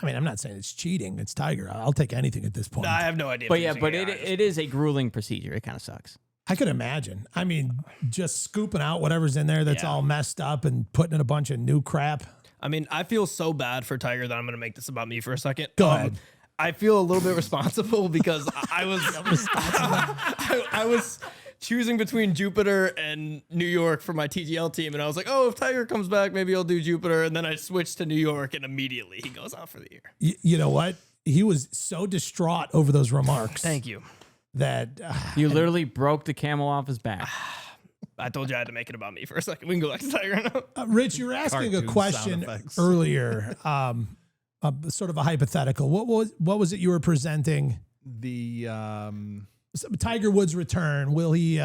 I mean, I'm not saying it's cheating. It's Tiger. I'll take anything at this point. I have no idea. But if yeah, using but AI. it is a grueling procedure. It kind of sucks. I could imagine. I mean, just scooping out whatever's in there that's Yeah. all messed up and putting in a bunch of new crap. I mean, I feel so bad for Tiger that I'm going to make this about me for a second. Go ahead. I feel a little bit responsible because I was choosing between Jupiter and New York for my TGL team, and I was like, oh, if Tiger comes back, maybe I'll do Jupiter. And then I switched to New York, and immediately he goes out for the year. You know what? He was so distraught over those remarks. Thank you. That You literally broke the camel off his back. I told you I had to make it about me for a second. We can go back to Tiger now. Rich, you were asking a Cartoon question sound effects. earlier, sort of a hypothetical. What was it you were presenting? The Tiger Woods' return. Will he?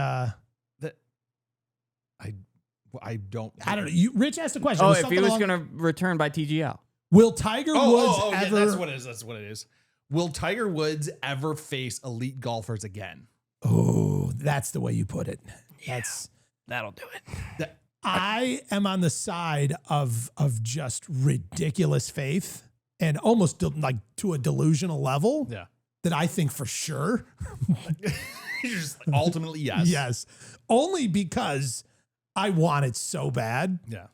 I don't. I don't know. Rich asked a question. It Oh, was if he something was along- going to return by TGL. Will Tiger Woods yeah, ever? that's what it is. That's what it is. Will Tiger Woods ever face elite golfers again? Oh, that's the way you put it. That'll do it. I am on the side of just ridiculous faith and almost like to a delusional level. Yeah. That I think for sure. Just ultimately, yes. Yes. Only because I want it so bad. Yeah.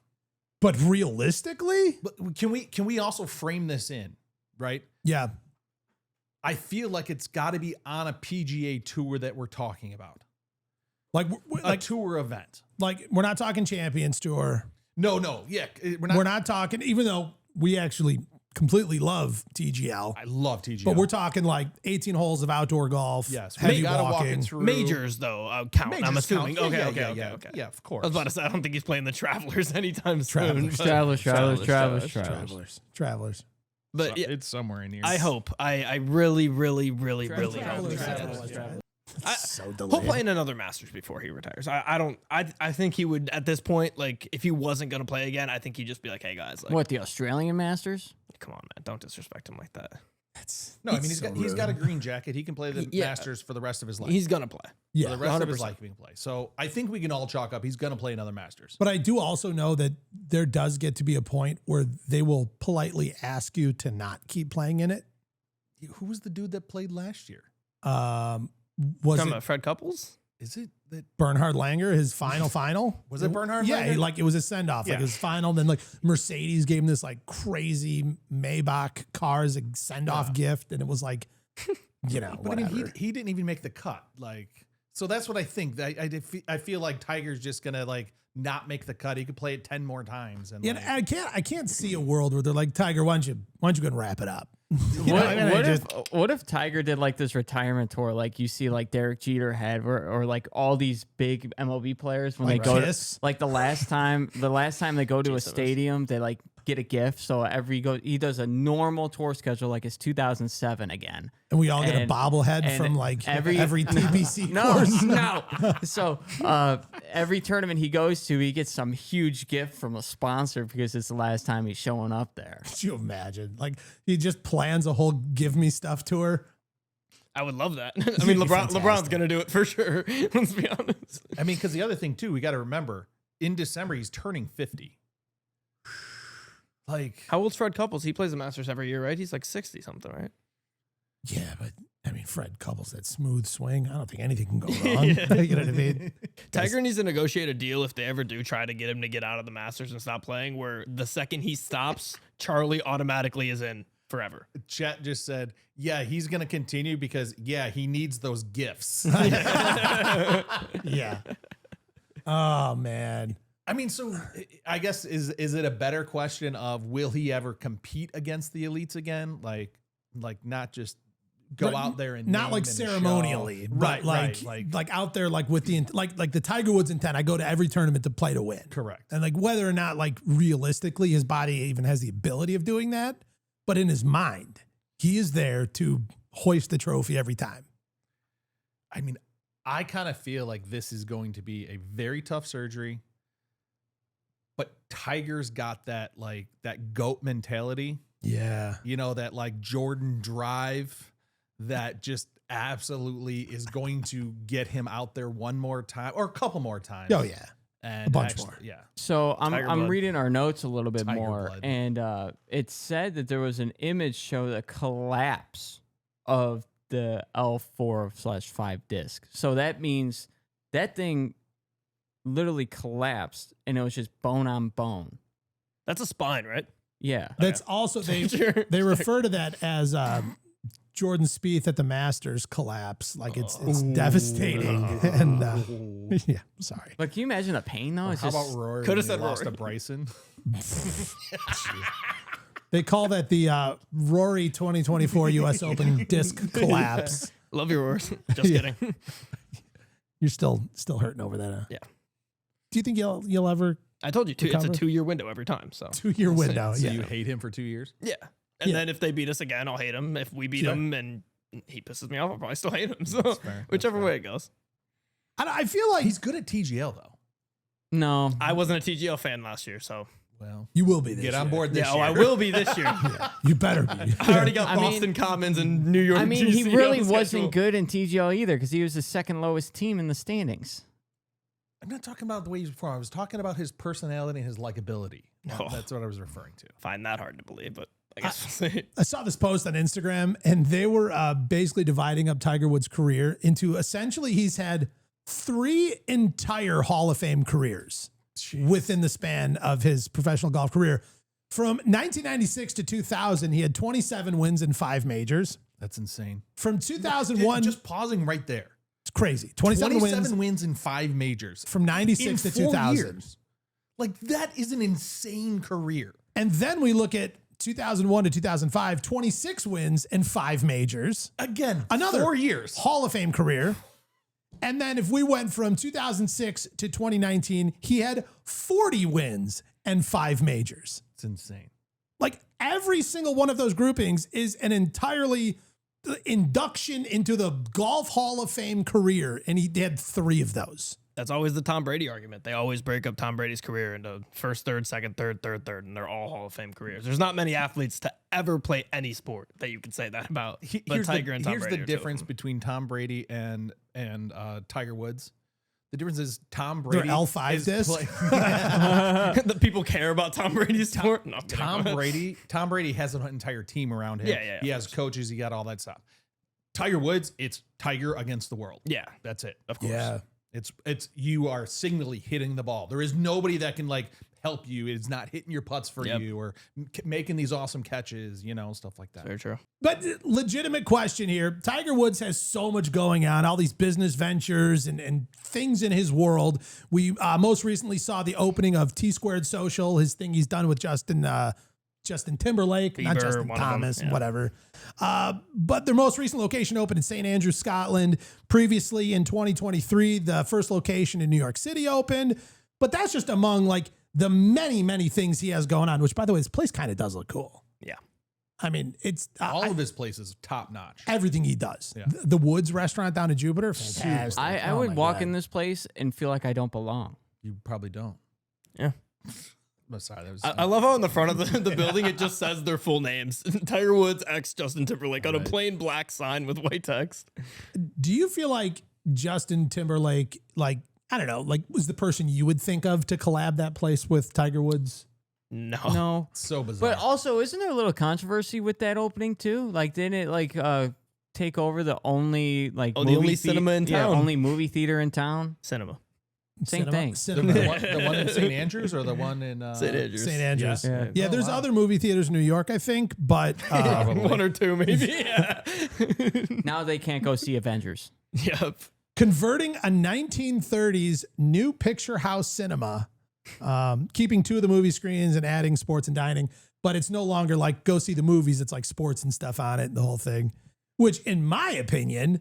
But realistically, But can we also frame this in, right? yeah. I feel like it's got to be on a PGA tour that we're talking about. Like A tour event. like we're not talking Champions Tour. No. Yeah. We're not talking, even though we actually completely love TGL. I love TGL. But we're talking like 18 holes of outdoor golf. Yes. Heavy We got to walk walking. it through. Majors, though, count. I'm Majors assuming. count. Okay, Yeah, okay, yeah. okay. Yeah, of course. I was about to say, I don't think he's playing the Travelers anytime soon. Travelers. but- Travelers. But yeah, It's somewhere in here. I hope. I really, really, really, really hope. Travelers. So He'll delayed. play in another Masters before he retires. I think he would at this point, like if he wasn't gonna play again, I think he'd just be like, hey guys, like What, the Australian Masters? come on, man, don't disrespect him like that. No, I mean he's got a green jacket. He can play the Yeah. Masters for the rest of his life. He's gonna play. Yeah. For the rest of his 100%. life he can play. So I think we can all chalk up he's going to play another Masters. But I do also know that there does get to be a point where they will politely ask you to not keep playing in it. Who was the dude that played last year? Was Talking it about Fred Couples? Is it that Bernhard Langer, his final? Was it Bernhard Yeah, Langer? it was a send off, like Yeah. his final. Then like Mercedes gave him this like crazy Maybach cars send off gift, and it was like, But whatever. I mean he didn't even make the cut. Like so that's what I think. I feel like Tiger's just going to like not make the cut. He could play it 10 more times and Yeah, like, I can't see a world where they're like, Tiger, why don't you go and wrap it up? You know, I mean, What if Tiger did like this retirement tour, like you see like Derek Jeter had, or like all these big MLB players when Like they go Kiss? to, like the last time they go to a stadium, they like get a gift. So he does a normal tour schedule like it's 2007 again. and we all get a and- bobblehead and from like every- every TPC No, course. no. So every tournament he goes to, he gets some huge gift from a sponsor because it's the last time he's showing up there. Could you imagine? Like he just plans a whole give me stuff tour. I would love that. I mean, be LeBron's fantastic. gonna do it for sure. Let's be honest. I mean cuz the other thing too, we got to remember in December he's turning 50. Like How old's Fred Couples? He plays the Masters every year, right? He's like 60 something, right? Yeah, but I mean, Fred Couples, that smooth swing. I don't think anything can go wrong. You know what I mean? Tiger needs to negotiate a deal if they ever do try to get him to get out of the Masters and stop playing, where the second he stops, Charlie automatically is in forever. Chat just said, yeah, he's going to continue because yeah, he needs those gifts. Yeah. Oh man. I mean, so I guess is it a better question of will he ever compete against the elites again? Like not just go But out there and not name like and ceremonially, show. but right, like out there, like with the like the Tiger Woods intent. I go to every tournament to play to win. correct. And like whether or not like realistically his body even has the ability of doing that, but in his mind, he is there to hoist the trophy every time. I mean, I kind of feel like this is going to be a very tough surgery, but Tiger's got that GOAT mentality, Yeah. you know, that like Jordan drive that just absolutely is going to get him out there one more time or a couple more times. Oh yeah. And A bunch actually- more. Yeah. So Tiger I'm blood. reading our notes a little bit Tiger more, blood. and it said that there was an image show the collapse of the L4/5 disc. So that means that thing literally collapsed, and it was just bone on bone. That's a spine, right? Yeah. That's also they Sure. they refer to that as Jordan Spieth at the Masters collapse. Like it's devastating. And yeah, sorry. But can you imagine the pain though? It's How just about Rory? Coulda when he said lost Rory. to Bryson. They call that the Rory 2024 U.S. Open disc collapse. Love your words. Just Yeah. kidding. You're still hurting over that. Huh? Yeah. Do you think you'll ever I told you, it's a Recover? 2-year window every time. So 2-year window? So Yeah. you hate him for 2 years? yeah. And Yeah. then if they beat us again, I'll hate him. If we beat Sure. him and he pisses me off, I'll probably still hate him. So That's fair. whichever That's fair. way it goes. I feel like He's good at TGL though. no. I wasn't a TGL fan last year, so Well, you will be this get on year. board this yeah, year. I will be this year. You better be. I already got I mean- Boston Commons and New York. I mean, GC he on really the wasn't schedule. good in TGL either because he was the second lowest team in the standings. I'm not talking about the way he's performing. I was talking about his personality and his likability. Oh. That's what I was referring to. Find that hard to believe, but I guess we'll see. I saw this post on Instagram, and they were basically dividing up Tiger Woods' career into essentially he's had 3 entire Hall of Fame careers within the span of his professional golf career. From 1996 to 2000, he had 27 wins in 5 majors. That's insane. From 2001, Just pausing right there. it's crazy. 27 wins in 5 majors. from 96 in to 4 2000. years. Like that is an insane career. And then we look at 2001 to 2005, 26 wins and 5 majors. Again, Another 4 years. Hall of Fame career. And then if we went from 2006 to 2019, he had 40 wins and 5 majors. It's insane. Like every single one of those groupings is an entirely induction into the Golf Hall of Fame career. And he had 3 of those. That's always the Tom Brady argument. They always break up Tom Brady's career into first, third, second, third, and they're all Hall of Fame careers. There's not many athletes to ever play any sport that you can say that about. But Tiger and Tom Here's Brady the are 2 of difference them. between Tom Brady and Tiger Woods. The difference is Tom They're Brady L5 is discs? The people care about Tom Brady's sport. No, I'm kidding. Tom Brady has an entire team around him. Yeah, He of has coaches. He got all that stuff. Tiger Woods, it's Tiger against the world. Yeah, That's it. of course. Yeah. It's you are signally hitting the ball. There is nobody that can like help you. It's not hitting your putts for Yep. you or making these awesome catches, stuff like that. Very true. But legitimate question here. Tiger Woods has so much going on, all these business ventures and things in his world. We most recently saw the opening of T-Squared Social, his thing he's done with Justin Timberlake, not Bieber, Justin one of them, Thomas, yeah. whatever. But their most recent location opened in St. Andrews, Scotland. Previously in 2023, the first location in New York City opened. But that's just among like the many, many things he has going on, which by the way, this place kind of does look cool. Yeah. I mean, it's All of his places top notch. everything he does. Yeah. The Woods restaurant down in Jupiter, fantastic. I Oh would my walk God. in this place and feel like I don't belong. You probably don't. Yeah. I'm sorry. That was I love how on the front of the building it just says their full names. Tiger Woods x Justin Timberlake on a Right. plain black sign with white text. Do you feel like Justin Timberlake, like, I don't know, like was the person you would think of to collab that place with Tiger Woods? No. No. so bizarre. But also, isn't there a little controversy with that opening too? Like, didn't it like take over the only like Oh, the movie only thea- cinema in Yeah, town. only movie theater in town. Cinema. Same thing. the, Cinema. the one in St. Andrews or the one in St. Andrews. St. Andrews. Yeah. Yeah, Oh, there's wow. other movie theaters in New York, I think, but One or two, maybe. Yeah. Now they can't go see Avengers. Yep. converting a 1930s new picture house cinema, keeping 2 of the movie screens and adding sports and dining, but it's no longer like go see the movies. It's like sports and stuff on it, the whole thing, which in my opinion,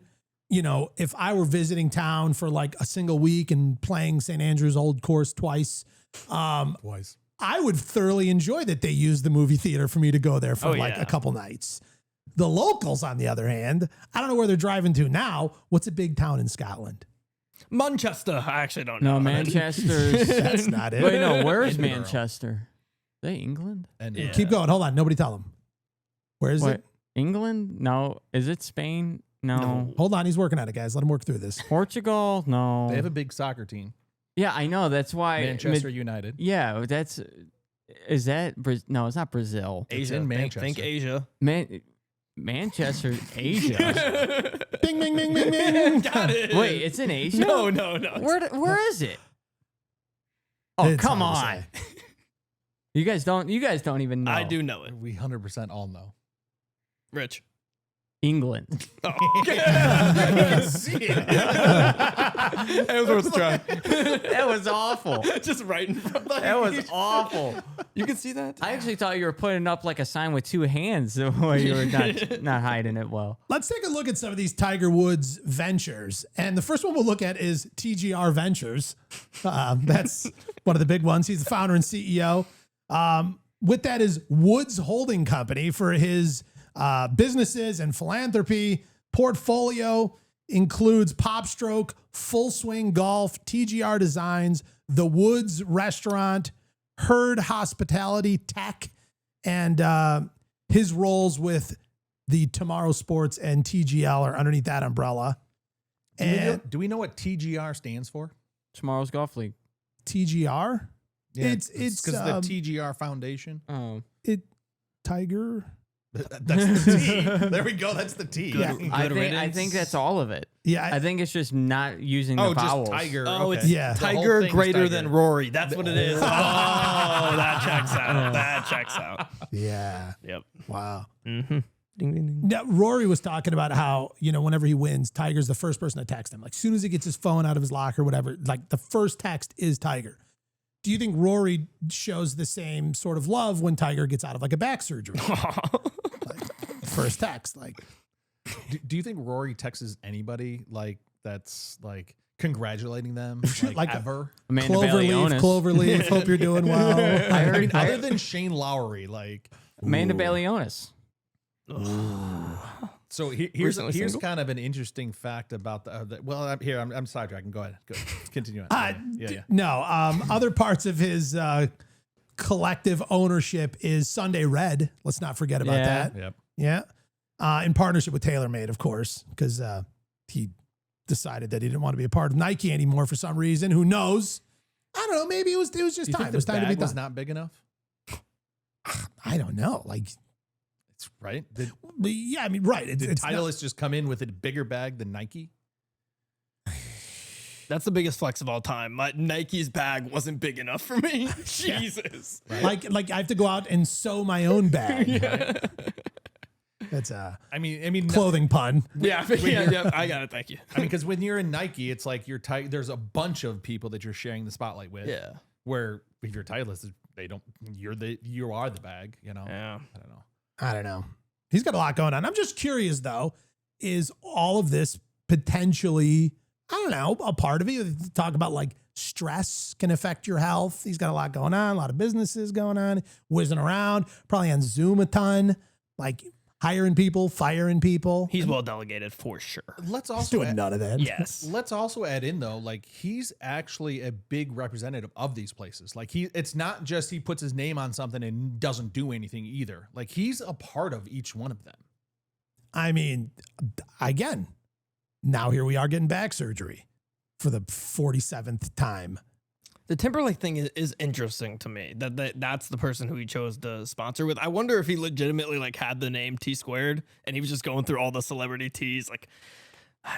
if I were visiting town for like a single week and playing St. Andrews Old Course twice, Twice. I would thoroughly enjoy that they use the movie theater for me to go there for Oh, like yeah. a couple nights. The locals, on the other hand, I don't know where they're driving to now. What's a big town in Scotland? Manchester. I actually don't know. No, Manchester's. That's not it. Wait, no, where's Edinburgh. Manchester? Are they England? And Yeah. Keep going. Hold on. Nobody tell him. Where is What? it? England? No. Is it Spain? No. Hold on. He's working on it, guys. Let him work through this. Portugal? No. they have a big soccer team. Yeah, I know. That's why. Manchester United. Yeah, that's. Is that no? It's not Brazil. Asia. in Think Manchester. Asia. Manchester, Asia. Bing, bing, bing, bing, bing. Got it. Wait, it's in Asia. No. Where is it? Oh, It's come hard on. to say. You guys don't even know. I do know it. We 100% all know. Rich. England. It was worth a try. That was awful. Just right in front. That was awful. You can see that. I actually thought you were putting up like a sign with two hands while you were not hiding it well. Let's take a look at some of these Tiger Woods ventures. And the first one we'll look at is TGR Ventures. That's one of the big ones. He's the founder and CEO. With that is Woods Holding Company for his businesses and philanthropy. Portfolio includes Popstroke, Full Swing Golf, TGR Designs, The Woods Restaurant, Herd Hospitality Tech, and his roles with the Tomorrow Sports and TGL are underneath that umbrella. Do we know what TGR stands for? Tomorrow's Golf League. TGR? Yeah, It's because the TGR Foundation. Oh. Tiger. That's the T. There we go. That's the T. Yeah. I think that's all of it. Yeah. I think it's just not using the vowels. Just Tiger. Oh, okay. it's Yeah. The whole Tiger thing's greater Tiger. than Rory. That's what it is. Oh, that checks out. That checks out. Yeah. Yep. Wow. Mm-hmm. Ding, ding, ding. Now, Rory was talking about how, whenever he wins, Tiger's the first person to text him. Like, as soon as he gets his phone out of his locker, whatever, like the first text is Tiger. Do you think Rory shows the same sort of love when Tiger gets out of like a back surgery? Like, first text, like. Do you think Rory texts anybody like that's like congratulating them like, Like ever? Amanda Cloverleaf, Balionis. Cloverleaf, hope you're doing well. I heard Other than Shane Lowry, like Amanda Balionis. so here's Recently single? kind of an interesting fact about I'm sidetracking. Go ahead. Go continue on. Yeah. No, other parts of his collective ownership is Sunday Red. Let's not forget about Yeah. that. Yep. Yeah. In partnership with TaylorMade, of course, because he decided that he didn't want to be a part of Nike anymore for some reason. Who knows? I don't know. Maybe it was just Do you time. think It was the time to be bag was done. not big enough? I don't know. Like, It's right. yeah, I mean, right. Did It's not- Titleist just come in with a bigger bag than Nike? That's the biggest flex of all time. My Nike's bag wasn't big enough for me. Jesus. like I have to go out and sew my own bag. Right? That's a I mean, clothing pun. Yeah, yeah, I got it. Thank you. I mean, because when you're in Nike, it's like you're there's a bunch of people that you're sharing the spotlight with. Yeah. Where if you're Titleist, they don't. You are the bag. You know. Yeah. I don't know. He's got a lot going on. I'm just curious though, is all of this potentially, I don't know, a part of it? Talk about like stress can affect your health. He's got a lot going on, a lot of businesses going on, whizzing around, probably on Zoom a ton, like hiring people, firing people. He's well delegated for sure. Let's He's also doing none of that. Yes. Let's also add in though, like he's actually a big representative of these places. Like it's not just he puts his name on something and doesn't do anything either. Like he's a part of each one of them. I mean, again, now here we are getting back surgery for the 47th time. The Timberlake thing is interesting to me. That's the person who he chose to sponsor with. I wonder if he legitimately like had the name T Squared and he was just going through all the celebrity T's. Like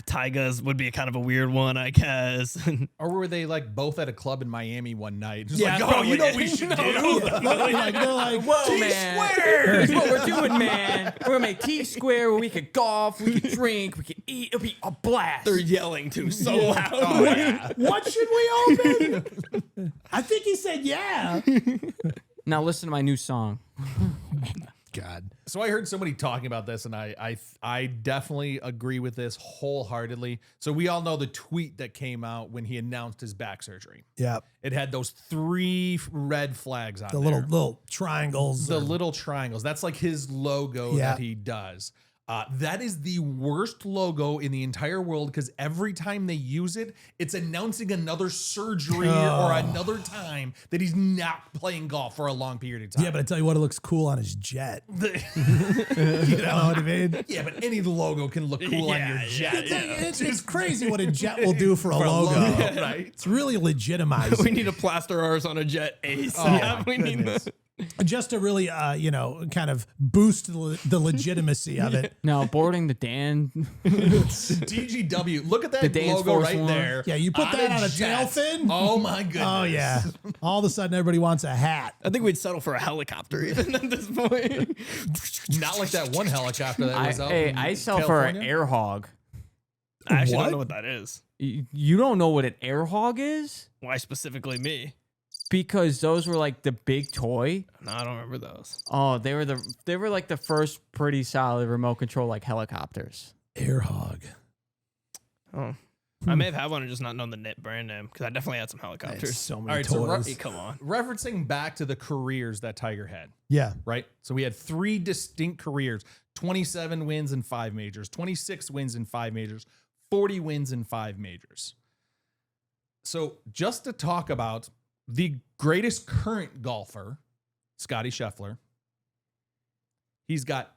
Tyga's would be kind of a weird one, I guess. Or were they like both at a club in Miami one night? Just Yeah, like, probably. you know what we should do? They're like, Whoa, man. Here's what we're doing, man. We're going to make T-Square where we could golf, we could drink, we could eat. It'll be a blast. They're yelling too so loud. Oh, yeah. what should we open? I think he said, yeah. Now listen to my new song. God. So I heard somebody talking about this, and I definitely agree with this wholeheartedly. So we all know the tweet that came out when he announced his back surgery. Yeah. It had those 3 red flags on The there. little triangles. The little triangles. That's like his logo Yeah. that he does. That is the worst logo in the entire world because every time they use it, it's announcing another surgery or another time that he's not playing golf for a long period of time. Yeah, but I tell you what, it looks cool on his jet. You know what I mean? Yeah, but any logo can look cool on your jet. It's crazy what a jet will do for a logo. Right? It's really legitimized. We need to plaster ours on a jet ASAP. Oh, my we need goodness. the just to really, kind of boost the legitimacy of it. No, boarding the Dan. DGW. Look at The that Danes logo Force right One. there. Yeah, you put that on a jet. tailfin. Oh my goodness. Oh yeah. All of a sudden, everybody wants a hat. I think we'd settle for a helicopter even at this point. Not like that one helicopter that was out. I in sell for an California. air hog. I actually What? don't know what that is. You don't know what an air hog is? Why specifically me? Because those were like the big toy. No, I don't remember those. Oh, they were like the first pretty solid remote control like helicopters. Air hog. Oh. I may have had one and just not known the brand name because I definitely had some There's helicopters. so many All right, so toys. Hey, come on. Referencing back to the careers that Tiger had, Yeah. right? So we had 3 distinct careers: 27 wins in 5 majors, 26 wins in 5 majors, 40 wins in 5 majors. So just to talk about the greatest current golfer, Scotty Scheffler, he's got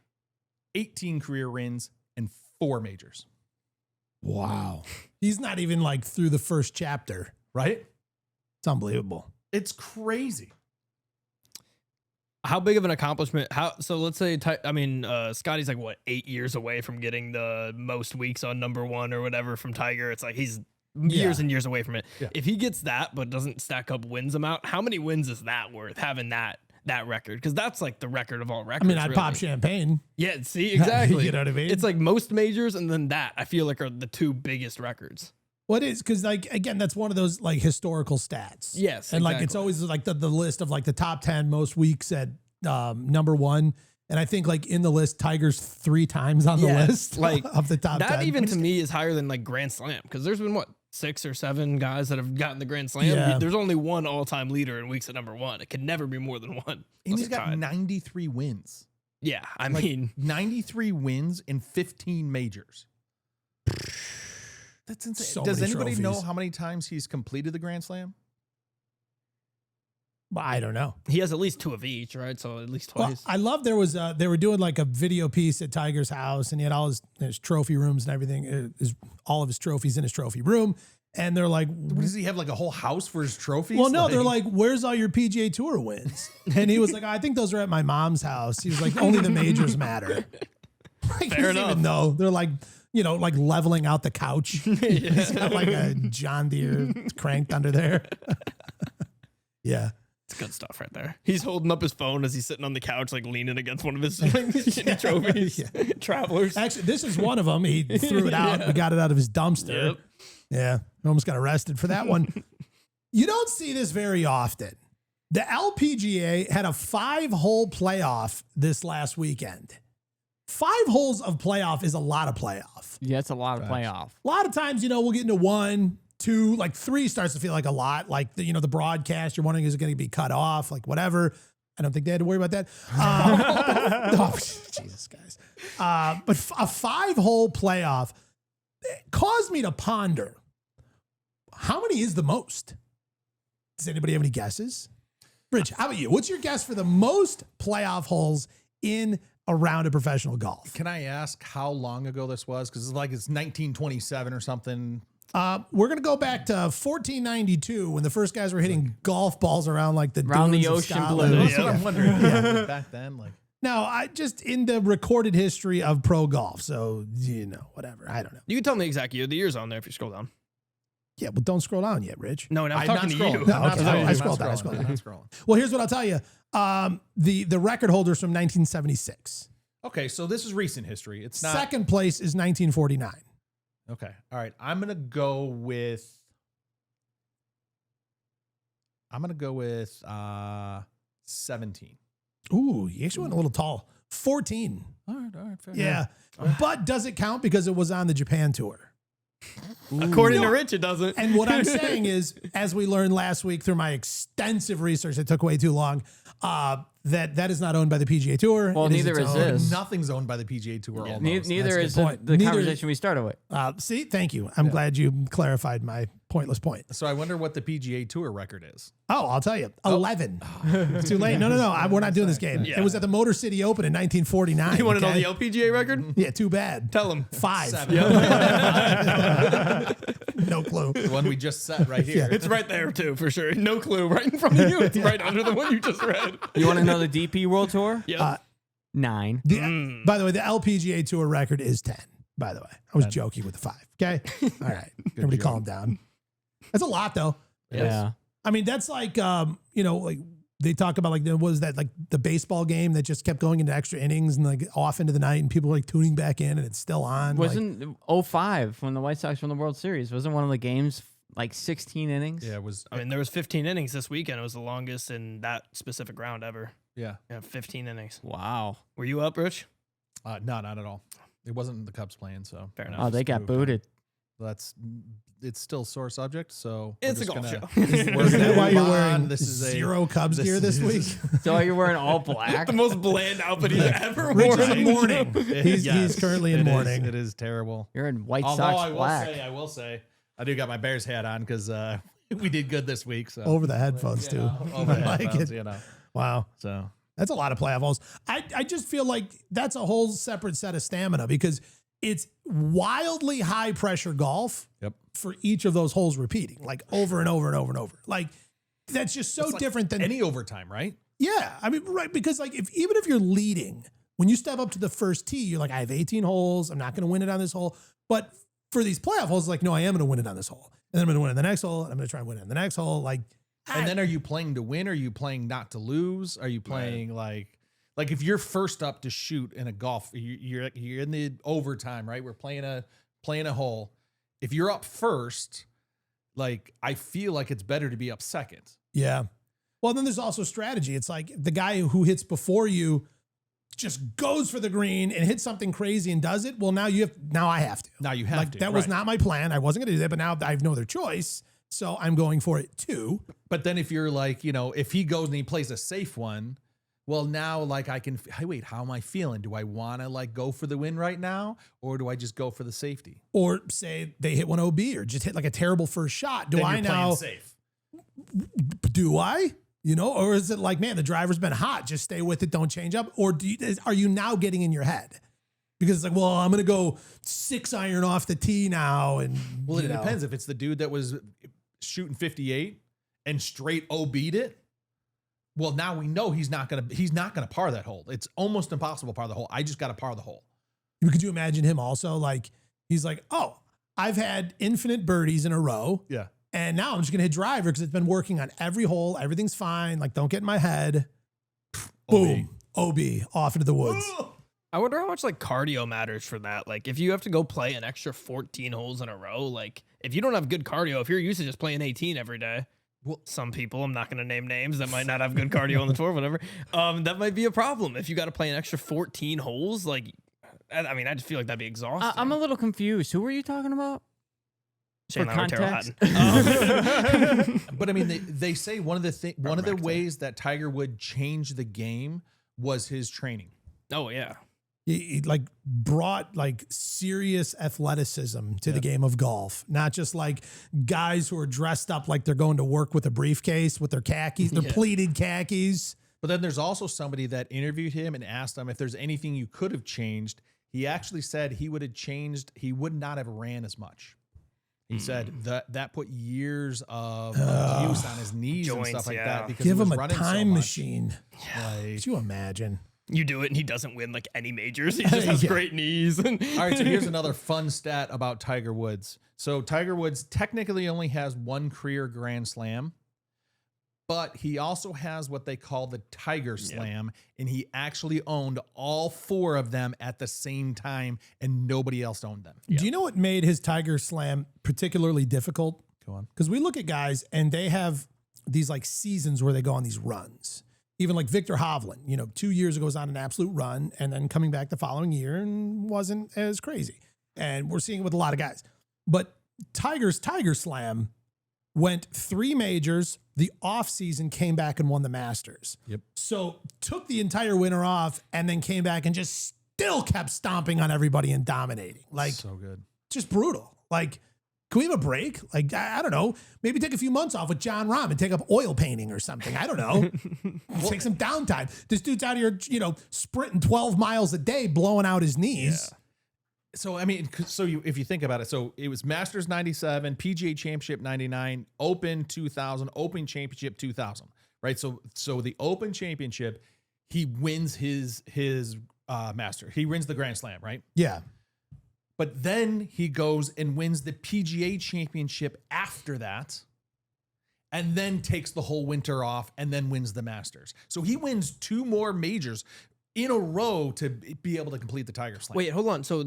18 career wins and 4 majors, Wow. He's not even like through the first chapter. right? It's unbelievable. It's crazy. How big of an accomplishment? So let's say, Scotty's like what, 8 years away from getting the most weeks on number 1 or whatever from Tiger. It's like he's years and years away from it. Yeah. If he gets that but doesn't stack up wins amount, how many wins is that worth having that record? Because that's like the record of all I records. mean, I'd really. pop champagne. Yeah, see, exactly. You know what I mean? It's like most majors and then that I feel like are the 2 biggest records. What is? Because like again, that's one of those like historical stats. Yes, and like it's exactly. always like the list of like the top 10 most weeks at number 1. And I think like in the list, Tiger's 3 times on the Yeah, list, like, of the top 10. That even to me is higher than like Grand Slam because there's been what 6 or 7 guys that have gotten the Grand Slam. Yeah. There's only one all-time leader in weeks at number 1. It can never be more than 1. And unless he's it's got tied. 93 wins. Yeah, I Like, mean, 93 wins in 15 majors. That's insane. So Does many anybody know trophies. how many times he's completed the Grand Slam? But I don't know. he has at least 2 of each, right? So at least Well, twice. I love there was they were doing like a video piece at Tiger's house, and he had all his trophy rooms and everything. All of his trophies in his trophy room, and they're like, What does he have, like a whole house for his trophies? well, no, they're like, where's all your PGA Tour wins? And he was like, I think those are at my mom's house. He was like, only the majors matter. Like, he doesn't enough. even know. They're like, like leveling out the couch. He's got like a John Deere cranked under there. Yeah. It's good stuff right there. He's holding up his phone as he's sitting on the couch, like leaning against one of his shitty trophies. Travelers. Actually, this is one of them. He threw it out. We got it out of his dumpster. Yep. Yeah. Almost got arrested for that one. You don't see this very often. The LPGA had a 5-hole playoff this last weekend. 5 holes of playoff is a lot of playoff. Yeah, it's a lot of playoff. A lot of times, we'll get into 1, 2, like 3 starts to feel like a lot. Like the broadcast, you're wondering, is it going to be cut off? Like whatever. I don't think they had to worry about that. Oh, Jesus, guys. But a 5-hole playoff caused me to ponder, how many is the most? Does anybody have any guesses? Rich, how about you? What's your guess for the most playoff holes in a round of professional golf? Can I ask how long ago this was? Because it's 1927 or something. We're going to go back to 1492 when the first guys were hitting golf balls around like the Around dunes the of ocean Scotland. blue. That's what I'm wondering. Back then, like. No, I just in the recorded history of pro golf. So, whatever. I don't know. You can tell me exact year. The year's on there if you scroll down. Yeah, but don't scroll down yet, Rich. No, I'm I'm talking not to you. scrolling. I'm not Okay. scrolling. I I'm scrolled not down. I scrolling. scrolled I'm down. not scrolling. Well, here's what I'll tell you. The record holders from 1976. Okay, so this is recent history. It's not. Second place is 1949. Okay. All right. I'm going to go with 17. Ooh, you actually went a little tall. 14. All right. Fair Yeah. But does it count because it was on the Japan tour? According No. to Rich, it doesn't. And what I'm saying is, as we learned last week through my extensive research that took way too long, that is not owned by the PGA Tour. Well, It neither its is own. this. Nothing's owned by the PGA Tour. Almost. Neither That's a is good point. the Neither- conversation we started with. See, thank you. I'm glad you clarified my pointless point. So I wonder what the PGA Tour record is. Oh, I'll tell you. 11. It's too late. No. We're not doing this game. Yeah. It was at the Motor City Open in 1949. You want to know okay? the LPGA record? Yeah, too bad. Tell him. 5. 7. No clue. The one we just set right here. It's right there too, for sure. No clue. Right in front of you. It's right under the one you just read. You want to know the DP World Tour? Yeah. 9. By the way, the LPGA Tour record is 10, by the way. I was joking with the 5. Okay? All right. Everybody joke. calm down. That's a lot, though. Yeah. I mean, that's like, like they talk about like, what was that, like the baseball game that just kept going into extra innings and like off into the night and people were like tuning back in and it's still on. Wasn't 05 when the White Sox won the World Series? Wasn't one of the games like 16 innings? Yeah, it was. I mean, there was 15 innings this weekend. It was the longest in that specific round ever. Yeah. Yeah, 15 innings. Wow. Were you up, Rich? No, not at all. It wasn't the Cubs playing, so Fair enough. Oh, they got moved on. booted. It's still a sore subject, so It's we're a golf just show. We're Is that gonna why you're move wearing on. This is a 0 Cubs this gear this is- week? So you're wearing all black? The most bland outfit he's ever Rich worn. is in mourning. He's Yes, currently in it is. mourning. It is terrible. You're in White Although Sox black. I will say, I do got my Bears hat on because we did good this week. So Over the headphones, you too. know, over the I like headphones, it. you know. Wow. So That's a lot of playoff holes. I just feel like that's a whole separate set of stamina because it's wildly high pressure golf Yep. for each of those holes repeating, like over and over and over and over. Like that's just so it's like different than any overtime, right? yeah. I mean, right. Because like even if you're leading, when you step up to the first tee, you're like, I have 18 holes. I'm not going to win it on this hole. But for these playoff holes, like, no, I am going to win it on this hole. And then I'm going to win it on the next hole. And I'm going to try and win it on the next hole. Like, And then are you playing to win? Are you playing not to lose? Are you playing like if you're first up to shoot in a golf, you're in the overtime, right? We're playing a hole. If you're up first, like I feel like it's better to be up second. yeah. Well, then there's also strategy. It's like the guy who hits before you just goes for the green and hits something crazy and does it. Well, now I have to. Now you have Like to. that was right. not my plan. I wasn't going to do that, but now I have no other choice. So I'm going for it too. But then if you're like, if he goes and he plays a safe one, well, now like hey, wait, how am I feeling? Do I want to like go for the win right now? Or do I just go for the safety? Or say they hit one OB or just hit like a terrible first shot. Do Then I you're playing now, safe. do I? Or is it like, man, the driver's been hot. Just stay with it. Don't change up. Or are you now getting in your head? Because it's like, well, I'm going to go 6 iron off the tee now. And Well, it depends. If it's the dude that was shooting 58 and straight OB'd it, well, now we know he's not gonna par that hole. It's almost impossible to par the hole. I just got to par the hole. Could you imagine him also like, he's like, oh, I've had infinite birdies in a row. Yeah. And now I'm just going to hit driver because it's been working on every hole. Everything's fine. Like, don't get in my head. Boom. OB off into the woods. I wonder how much like cardio matters for that. Like if you have to go play an extra 14 holes in a row, like if you don't have good cardio, if you're used to just playing 18 every day, well, some people, I'm not going to name names, that might not have good cardio on the tour, whatever. That might be a problem. If you got to play an extra 14 holes, like, I mean, I just feel like that'd be exhausting. I'm a little confused. Who were you talking about? Shane for Lowry, Terrell context. Hatton. But I mean, they say one of the ways that Tiger Woods changed the game was his training. Oh yeah. He like brought like serious athleticism to the game of golf, not just like guys who are dressed up like they're going to work with a briefcase with their khakis, their pleated khakis. But then there's also somebody that interviewed him and asked him if there's anything you could have changed. He actually said he would not have ran as much. He said that put years of abuse on his knees and Joints, stuff like yeah. that because Give he was him a running so time much. machine. Like, Could you imagine? You do it and he doesn't win like any majors. He just has Yeah. great knees. all right, so here's another fun stat about Tiger Woods. So Tiger Woods technically only has one career Grand Slam, but he also has what they call the Tiger Slam, and he actually owned all 4 of them at the same time, and nobody else owned them. Do you know what made his Tiger Slam particularly difficult? Go on. Because we look at guys and they have these like seasons where they go on these runs. Even like Victor Hovland, 2 years ago was on an absolute run and then coming back the following year and wasn't as crazy. And we're seeing it with a lot of guys. But Tiger's Tiger Slam went 3 majors. The offseason came back and won the Masters. Yep. So took the entire winter off and then came back and just still kept stomping on everybody and dominating. Like So good. just brutal. Like Can we have a break? Like, I don't know. Maybe take a few months off with John Rahm and take up oil painting or something. I don't know. Take some downtime. This dude's out here, sprinting 12 miles a day, blowing out his knees. Yeah. So, I mean, if you think about it, so it was Masters 97, PGA Championship 99, Open 2000, Open Championship 2000, right? So the Open Championship, he wins his Master. He wins the Grand Slam, right? Yeah. But then he goes and wins the PGA Championship after that, and then takes the whole winter off and then wins the Masters. So he wins 2 more majors in a row to be able to complete the Tiger Slam. Wait, hold on. So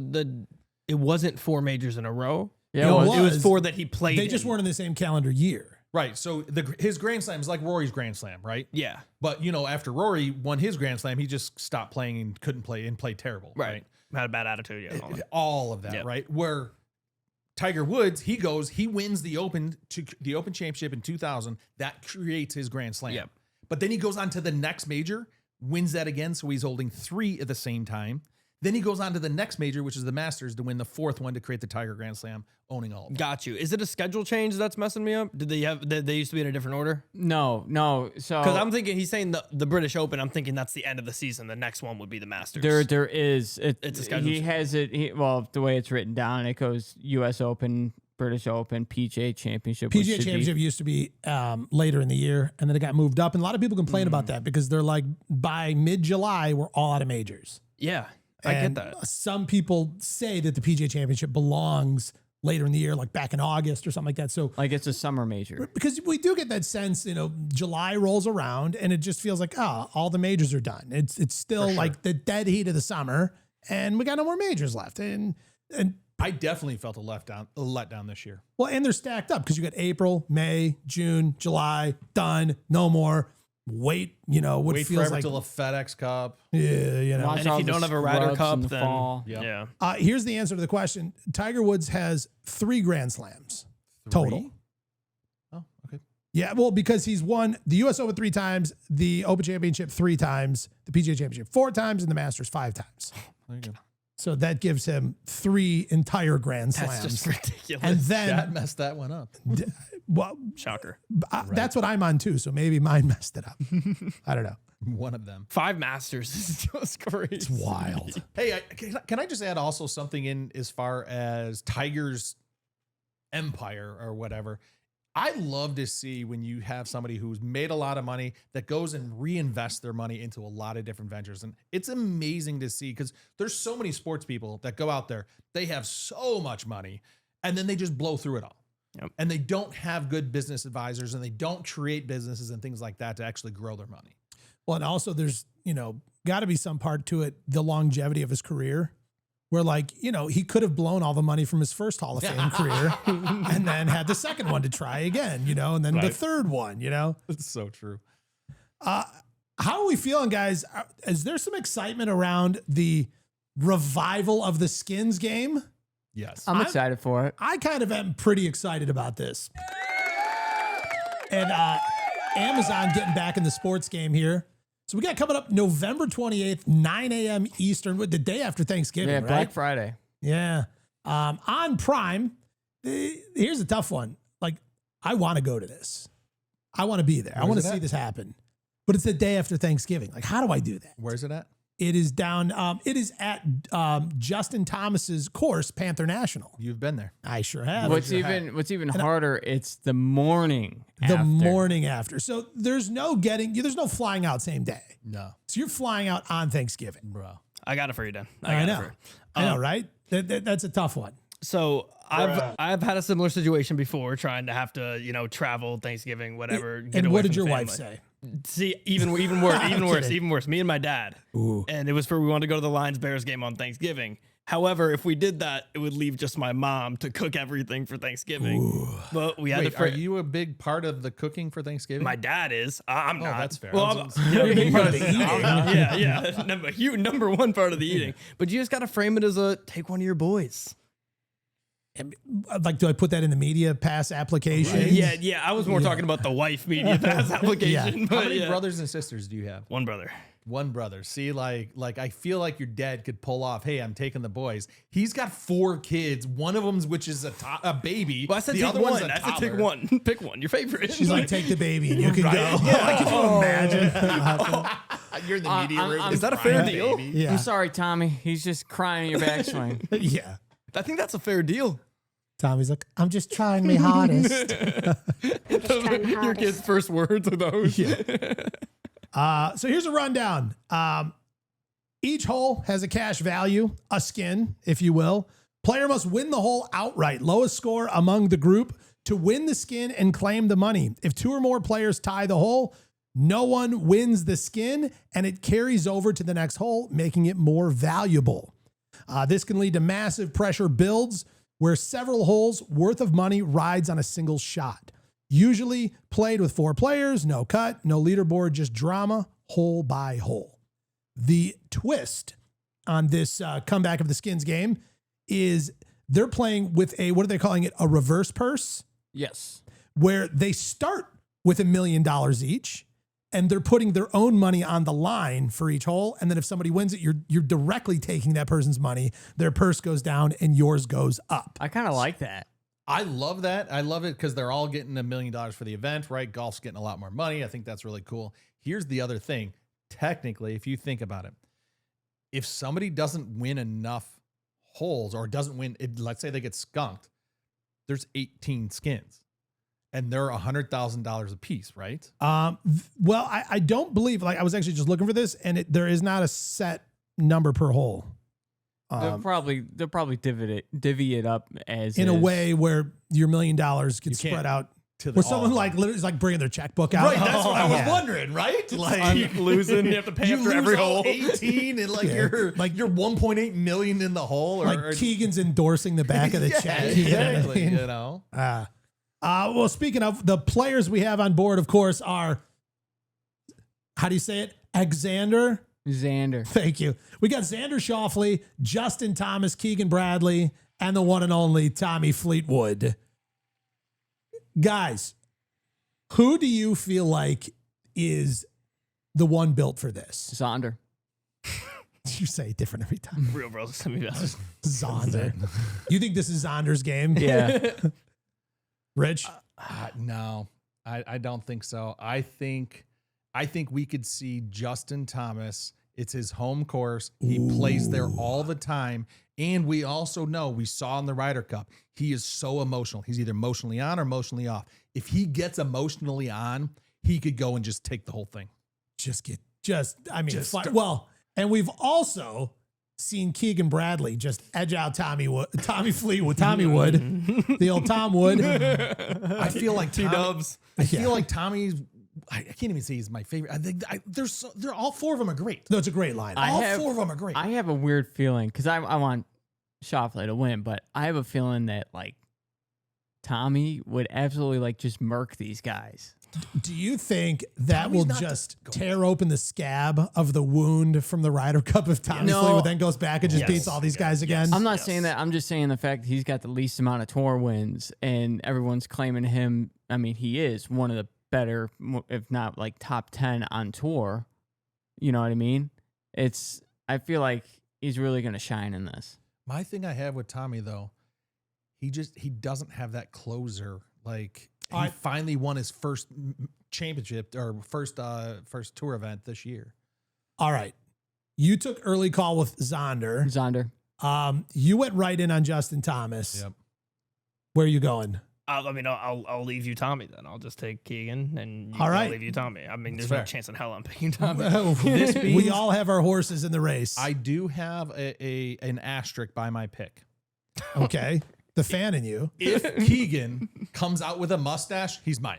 it wasn't 4 majors in a row? Yeah, it It was was. 4 that he played. They just weren't in the same calendar year. Right. So his Grand Slam is like Rory's Grand Slam, right? Yeah. But, after Rory won his Grand Slam, he just stopped playing and couldn't play and played terrible. Right. Had a bad attitude. Yeah. All of that, Yep. right? Where Tiger Woods, he wins the Open Championship in 2000. That creates his Grand Slam. Yep. But then he goes on to the next major, wins that again. So he's holding 3 at the same time. Then he goes on to the next major, which is the Masters, to win the 4th one to create the Tiger Grand Slam, owning all of them. Got you. Is it a schedule change that's messing me up? Did they used to be in a different order? No. So Because I'm thinking he's saying the British Open. I'm thinking that's the end of the season. The next one would be the Masters. there is. It's a schedule He change. has it. The way it's written down, it goes U.S. Open, British Open, PGA Championship. which PGA should Championship used to be later in the year, and then it got moved up. And a lot of people complain about that because they're like, by mid-July, we're all out of majors. Yeah, I And get that. some people say that the PGA Championship belongs later in the year, like back in August or something like that. So, like it's a summer major. because we do get that sense, July rolls around and it just feels like, all the majors are done. It's still like the dead heat of the summer, and we got no more majors left. And I definitely felt a letdown this year. well, and they're stacked up because you got April, May, June, July, done, no more. Wait, what Wait feels forever like, till a FedEx Cup. yeah, Watch And if all you the don't have a Ryder scrubs Cup, in the then fall. Yep. yeah. Here's the answer to the question. Tiger Woods has 3 Grand Slams total. 3? Oh, okay. Yeah, well, because he's won the U.S. Open 3 times, the Open Championship 3 times, the PGA Championship 4 times, and the Masters 5 times. There you go. So that gives him 3 entire Grand Slams. That's just ridiculous. And then, Chat messed that one up. well, Shocker. that's what I'm on too. So maybe mine messed it up. I don't know. One of them. 5 Masters is just crazy. It's wild. Hey, can I just add also something in as far as Tiger's empire or whatever? I love to see when you have somebody who's made a lot of money that goes and reinvests their money into a lot of different ventures. And it's amazing to see because there's so many sports people that go out there, they have so much money and then they just blow through it all. Yep. And they don't have good business advisors and they don't create businesses and things like that to actually grow their money. Well, and also there's, got to be some part to it, the longevity of his career, where he could have blown all the money from his first Hall of Fame career and then had the second one to try again, and then the third one, It's so true. How are we feeling, guys? Is there some excitement around the revival of the skins game? Yes. I'm excited for it. I kind of am pretty excited about this. And Amazon getting back in the sports game here. So we got coming up November 28th, 9 a.m. Eastern, the day after Thanksgiving, Yeah, right? Black Friday. Yeah. On Prime, here's a tough one. I want to go to this. I want to be there. I want to see this happen. But it's the day after Thanksgiving. How do I do that? Where's it at? It is down. It is at Justin Thomas's course, Panther National. You've been there. I sure have. What's even harder? It's the morning. the after. morning after. So there's no flying out same day. No. So you're flying out on Thanksgiving. Bro. I got it for you, Dan. I got it know. for you. I know, right? That's a tough one. So I've had a similar situation before, trying to have to travel Thanksgiving, whatever. Get And away what from did your the wife family. say? See, even worse. kidding. Me and my dad, and it was we wanted to go to the Lions-Bears game on Thanksgiving. However, if we did that, it would leave just my mom to cook everything for Thanksgiving. But we had Wait, to. are you a big part of the cooking for Thanksgiving? My dad is. I'm not. that's fair. Well, Part of the eating. yeah. Number one part of the eating. But you just got to frame it as take one of your boys. Do I put that in the media pass application? Yeah. I was more talking about the wife media pass application. How but many yeah. brothers and sisters do you have? One brother. One brother. See, like I feel like your dad could pull off, hey, I'm taking the boys. He's got 4 kids. One of them's which is a baby. Well, I said the take other one's one. a I said take toddler. one. Pick one. Your favorite. She's like, take the baby and you can Right? go. Yeah. Like, can you imagine? You're in the media room. Is that a fair deal? Yeah. I'm sorry, Tommy. He's just crying in your backswing. Yeah. I think that's a fair deal. Tommy's like, I'm just trying my hardest. Your kid's first words are those. So here's a rundown. Each hole has a cash value, a skin, if you will. Player must win the hole outright. Lowest score among the group to win the skin and claim the money. If 2 or more players tie the hole, no one wins the skin and it carries over to the next hole, making it more valuable. This can lead to massive pressure builds where several holes worth of money rides on a single shot. Usually played with 4 players, no cut, no leaderboard, just drama, hole by hole. The twist on this comeback of the skins game is they're playing with a, what are they calling it? A reverse purse, Yes. where they start with $1 million each and they're putting their own money on the line for each hole. And then if somebody wins it, you're directly taking that person's money. Their purse goes down and yours goes up. I kind of like that. I love that. I love it because they're all getting $1 million for the event, right? Golf's getting a lot more money. I think that's really cool. Here's the other thing. Technically, if you think about it, if somebody doesn't win enough holes or doesn't win, let's say they get skunked, there's 18 skins and they're $100,000 a piece, right? Well, I don't believe, like I was actually just looking for this and there is not a set number per hole. They'll probably divvy it up as In a is. way where your $1 million gets You can't spread out. To the Where someone all. like literally is like bringing their checkbook out. Right, that's what I was Yeah. wondering, right? Keep losing. You have to pay you after lose every all hole. 18 and like Yeah. you're 1.8 million in the hole, or Like Keegan's endorsing the back of the Yeah, check. You know what I exactly, mean? you know. Well, speaking of the players we have on board, of course, are, how do you say it? Xander. Thank you. We got Xander Schauffele, Justin Thomas, Keegan Bradley, and the one and only Tommy Fleetwood. Guys, who do you feel like is the one built for this? Xander. You say it different every time. Real bros. Send me message. Xander. You think this is Xander's game? Yeah. Rich? No, I don't think so. I think we could see Justin Thomas. It's his home course. He plays there all the time. And we also know, we saw in the Ryder Cup, he is so emotional. He's either emotionally on or emotionally off. If he gets emotionally on, he could go and just take the whole thing. Well, and we've also seen Keegan Bradley just edge out Tommy Wood, the old Tom Wood. I feel like T-dubs. I feel like Tommy's, I can't even say he's my favorite. I think they're all 4 of them are great. No, it's a great line. All 4 of them are great. I have a weird feeling because I want Schauffele to win, but I have a feeling that like Tommy would absolutely like just murk these guys. Do you think that Tommy's will not just the- tear open the scab of the wound from the Ryder Cup if Tommy Fleetwood then goes back and just Yes. beats all these guys again? I'm not saying that. I'm just saying the fact that he's got the least amount of tour wins and everyone's claiming him. I mean, he is one of the better, if not like top 10 on tour. You know what I mean? I feel like he's really going to shine in this. My thing I have with Tommy though, he doesn't have that closer. Like he finally won his first championship or first tour event this year. All right. You took early call with Xander. You went right in on Justin Thomas. Yep. Where are you going? I'll leave you Tommy then. I'll just take Keegan and All right. I'll leave you Tommy. I mean, there's Fair. no chance in hell I'm picking Tommy. We all have our horses in the race. I do have an asterisk by my pick. Okay. The fan in you. If Keegan comes out with a mustache, he's mine.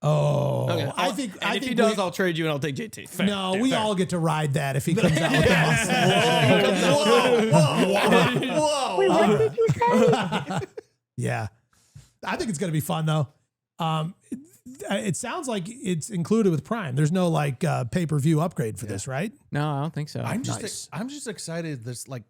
Oh, Okay. I think if he does, I'll trade you and I'll take JT. no, we all get to ride that if he comes out with the mustache. Whoa. What did you say? Yeah. I think it's going to be fun though. It sounds like it's included with Prime. There's no like pay-per-view upgrade for this, right? No, I don't think so. I'm Nice. just excited. This like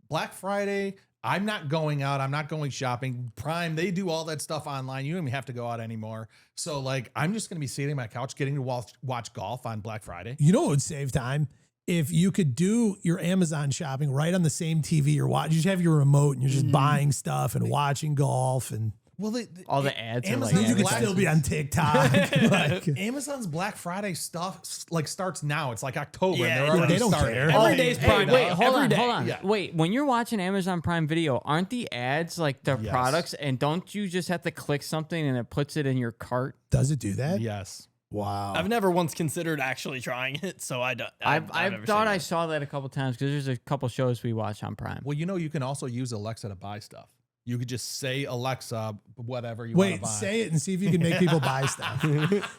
Black Friday. I'm not going out. I'm not going shopping. Prime, they do all that stuff online. You don't even have to go out anymore. So like, I'm just going to be sitting on my couch getting to watch golf on Black Friday. You know what would save time? If you could do your Amazon shopping right on the same TV you're watching. You just have your remote and you're just buying stuff and watching golf and Well, All the ads are like Amazon's you could Black- still be on TikTok. Like, Amazon's Black Friday stuff like starts now. It's like October. Yeah, and they're already they don't started. care. Every day's Prime. Wait, hold Every on, day. hold on. Yeah. Wait, when you're watching Amazon Prime Video, aren't the ads like their Yes. products? And don't you just have to click something and it puts it in your cart? does it do that? Yes. Wow. I've never once considered actually trying it, so I don't. I've never thought seen I it. saw that a couple times because there's a couple shows we watch on Prime. Well, you can also use Alexa to buy stuff. You could just say Alexa, whatever you want to Wait, buy. say it and see if you can make people buy stuff.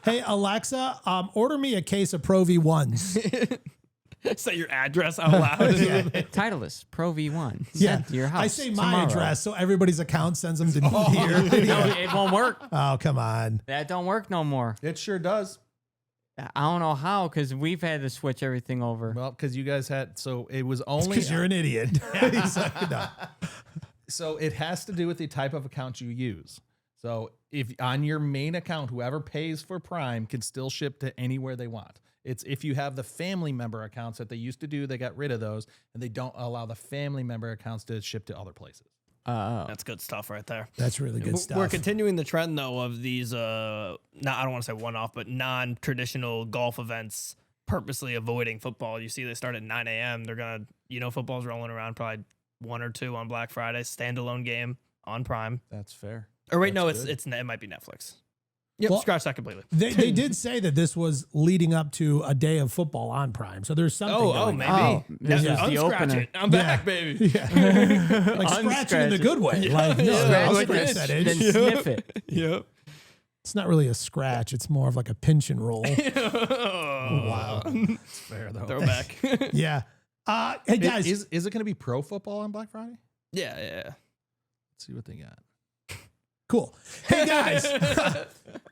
Hey, Alexa, order me a case of Pro V1s. Say your address out loud. Yeah. Titleist Pro V1 Yeah. sent to your house. I say my tomorrow. address so everybody's account sends them to here. No, it won't work. Oh, come on. That don't work no more. It sure does. I don't know how because we've had to switch everything over. Well, because you guys had, so it was only, Because you're an idiot. He's like, no. so it has to do with the type of account you use. So if on your main account, whoever pays for Prime can still ship to anywhere they want. It's if you have the family member accounts that they used to do, they got rid of those and they don't allow the family member accounts to ship to other places. That's good stuff right there. That's really good stuff. We're continuing the trend though of these I don't want to say one-off, but non-traditional golf events purposely avoiding football. You see they start at 9 a.m. They're gonna, football's rolling around probably 1 or 2 on Black Friday, standalone game on Prime. That's fair. Or wait, That's no, good. it might be Netflix. Yep, Well, scratch that completely. They did say that this was leading up to a day of football on Prime. So there's something going maybe. on. Oh, this Yeah. is the Unscratch opener. it. I'm back, baby. Yeah. Like scratching in the Unscratch good way. Yeah. Like, no, Yeah. I'll Like scratch this. that Then itch. sniff it. Yep. It's not really a scratch. It's more of like a pinch and roll. Wow. It's fair though. Throwback. Yeah. Hey, guys. Is it going to be pro football on Black Friday? yeah. Let's see what they got. Cool. Hey, guys. I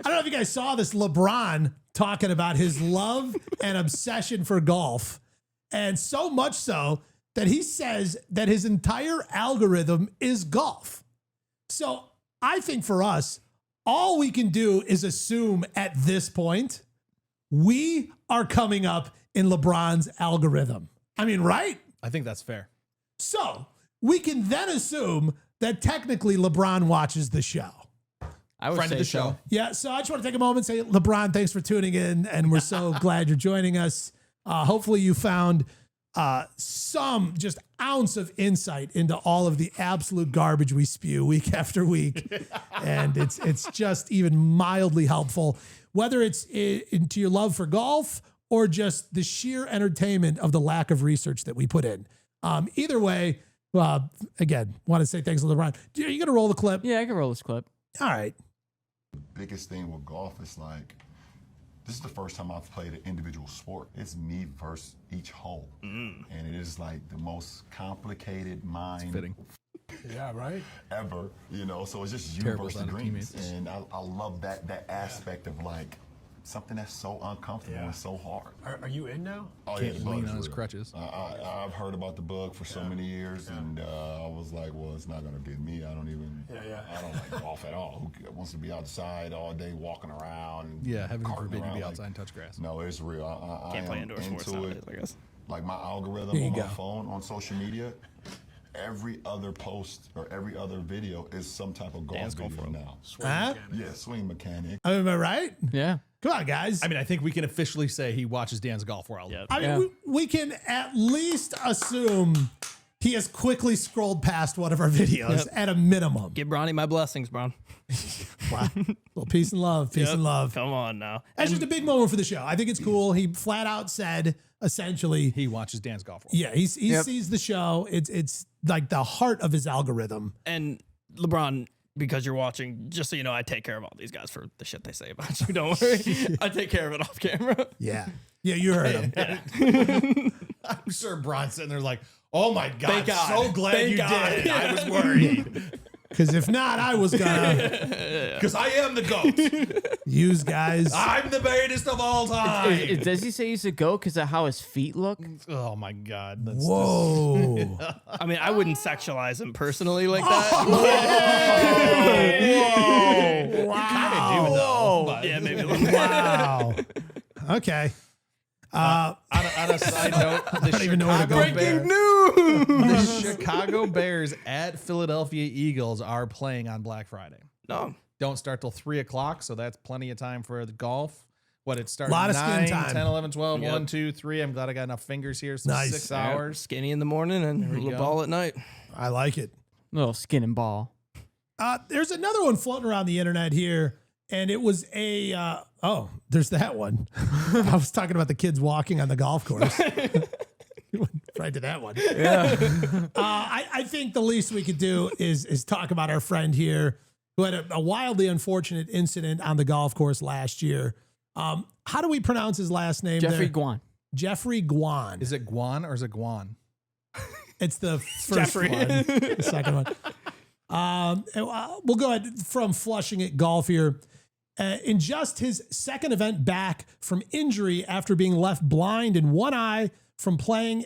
don't know if you guys saw this. LeBron talking about his love and obsession for golf. And so much so that he says that his entire algorithm is golf. So I think for us, all we can do is assume at this point, we are coming up in LeBron's algorithm. I mean, right? I think that's fair. So we can then assume that technically LeBron watches the show. I would Friend say of the so. show. Yeah, so I just want to take a moment and say, LeBron, thanks for tuning in, and we're so glad you're joining us. Hopefully you found some just ounce of insight into all of the absolute garbage we spew week after week. And it's just even mildly helpful, whether it's into your love for golf or just the sheer entertainment of the lack of research that we put in. Either way, again, want to say thanks to LeBron. Are you going to roll the clip? Yeah, I can roll this clip. All right. The biggest thing with golf is like, this is the first time I've played an individual sport. It's me versus each hole. And it is like the most complicated mind Fitting. Yeah, right. ever, so it's just you Terrible versus the sign of greens. teammates. And I love that aspect of like something that's so uncomfortable and so hard. Are you in now? Oh, Can't the lean bug's on his real. crutches. I've heard about the bug for so many years, and I was like, well, it's not gonna get me. I don't like golf at all. Who wants to be outside all day walking around? And Yeah, heaven carting forbid you around, be like- outside and touch grass. No, it's real. I Can't play am indoor sports into nowadays, it. I guess. Like my algorithm There you on my go. phone on social media, every other post or every other video is some type of golf video now. Huh? Yeah, swing mechanic. Am I right? Yeah. Come on, guys. I mean, I think we can officially say he watches Dan's Golf World. Yeah. I mean, Yeah. we can at least assume he has quickly scrolled past one of our videos at a minimum. Give Bronny my blessings, Bron. Wow. Well, peace and love. Peace and love. Come on now. That's just a big moment for the show. I think it's cool. He flat out said, essentially, He watches Dan's Golf World. yeah, he sees the show. It's like the heart of his algorithm. And LeBron, because you're watching, just so you know, I take care of all these guys for the shit they say about you. Don't worry. I take care of it off camera. Yeah. Yeah, you heard him. I'm sure Bron's sitting there like, oh my God, Thank God. so glad Thank you God. did. I was worried. Because if not, I was gonna Because I am the GOAT. use guys. I'm the greatest of all time. Does he say he's a goat because of how his feet look? Oh my God. That's Whoa. I mean, I wouldn't sexualize him personally like that. kind of do though. But Yeah, maybe. A little. Wow. Okay. on a side note, the don't even know where to go. The Chicago Bears at Philadelphia Eagles are playing on Black Friday. No. Don't start till 3 o'clock, so that's plenty of time for the golf. What, it starts Lot of skin 9, time. 10, 11, 12, Yep. 1, 2, 3. I'm glad I got enough fingers here. So Nice. 6 hours. Skinny in the morning and a we little go. ball at night. I like it. Little skin and ball. There's another one floating around the internet here, and it was a there's that one. I was talking about the kids walking on the golf course. Right to that one. Yeah. I think the least we could do is talk about our friend here who had a wildly unfortunate incident on the golf course last year. How do we pronounce his last name? Jeffrey there? Guan. Jeffrey Guan. Is it Guan or is it Guan? It's the first Jeffrey. one. The second one. We'll go ahead from Flushing at Golf here. In just his second event back from injury after being left blind in one eye from playing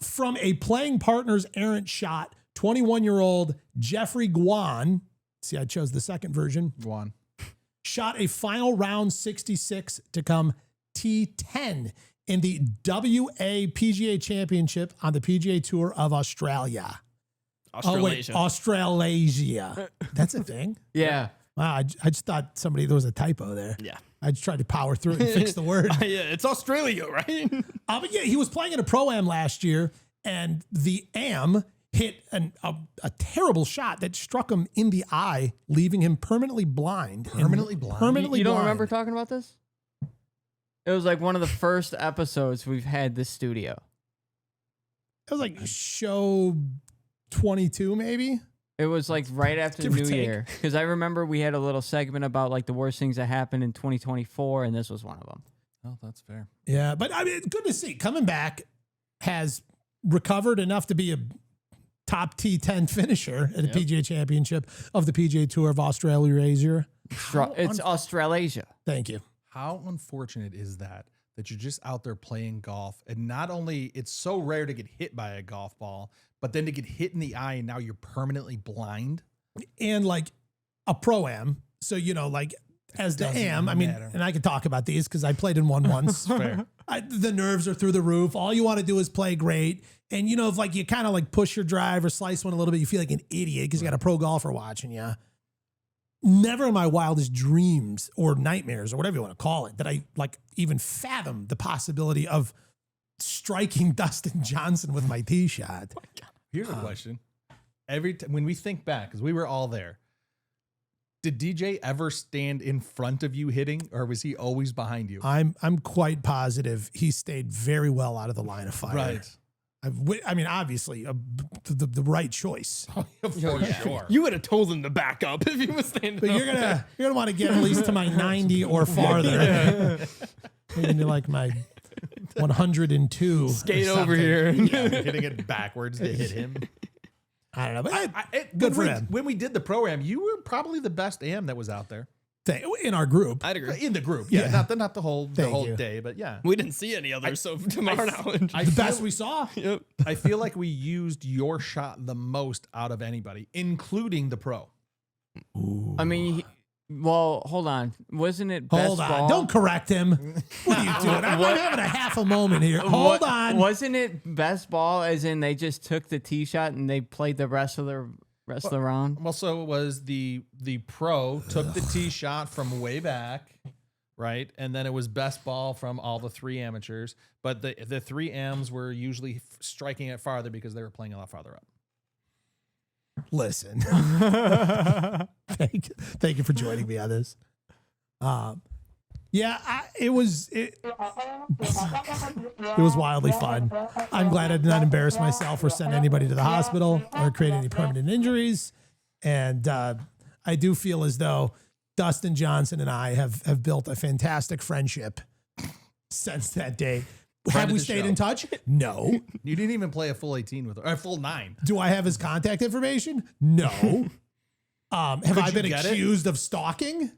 from a playing partner's errant shot, 21-year-old Jeffrey Guan, see, I chose the second version, Guan. shot a final round 66 to come T10 in the WA PGA Championship on the PGA Tour of Australia. Australasia. Oh, wait, Australasia. That's a thing? Yeah. Wow, I just thought there was a typo there. Yeah. I just tried to power through it and fix the word. Yeah, it's Australia, right? But yeah, he was playing in a Pro-Am last year, and the Am hit a terrible shot that struck him in the eye, leaving him permanently blind. Permanently blind? Permanently You don't blind. remember talking about this? It was like one of the first episodes we've had this studio. It was like show 22, maybe? It was like right after Give or New take. Year. Because I remember we had a little segment about like the worst things that happened in 2024, and this was one of them. Oh, that's fair. Yeah, but I mean, good to see. Coming back, has recovered enough to be a top T10 finisher at a PGA Championship of the PGA Tour of Australasia. It's Australasia. Thank you. How unfortunate is that you're just out there playing golf, and not only it's so rare to get hit by a golf ball, but then to get hit in the eye and now you're permanently blind. And like a Pro-Am. So, like as the Doesn't Am, matter. and I could talk about these because I played in one once. Fair. The nerves are through the roof. All you want to do is play great. And, if like you kind of like push your drive or slice one a little bit, you feel like an idiot because you got a pro golfer watching you. Never in my wildest dreams or nightmares or whatever you want to call it, that I like even fathom the possibility of striking Dustin Johnson with my tee shot. Here's a question. When we think back, because we were all there, did DJ ever stand in front of you hitting, or was he always behind you? I'm quite positive he stayed very well out of the line of fire. Right. Obviously, the right choice. For sure. You would have told him to back up if he was standing But up. you're gonna want to get at least to my 90 or farther. Maybe to like my 102. Skate or over something. here. Yeah, hitting it backwards to hit him. I don't know, but Good for him. When we did the Pro-Am, you were probably the best AM that was out there. In our group. I'd agree. In the group. Yeah, Yeah. not the whole Thank you. day, but yeah. We didn't see any others, so to our knowledge. I The feel, best we saw. Yep. I feel like we used your shot the most out of anybody, including the pro. I mean, hold on. Wasn't it best Hold on. ball? Don't correct him. What are you doing? I'm having a half a moment here. Hold on. Wasn't it best ball as in they just took the tee shot and they played the rest of the round? Well, so it was the pro took the tee shot from way back, right? And then it was best ball from all the three amateurs. But the three Ams were usually striking it farther because they were playing a lot farther up. Listen. Thank you for joining me on this. It was wildly fun. I'm glad I did not embarrass myself or send anybody to the hospital or create any permanent injuries. And I do feel as though Dustin Johnson and I have built a fantastic friendship since that day. Have of we the stayed show. in touch? No. You didn't even play a full 18 with her, or a full 9. Do I have his contact information? No. Have I been accused of stalking?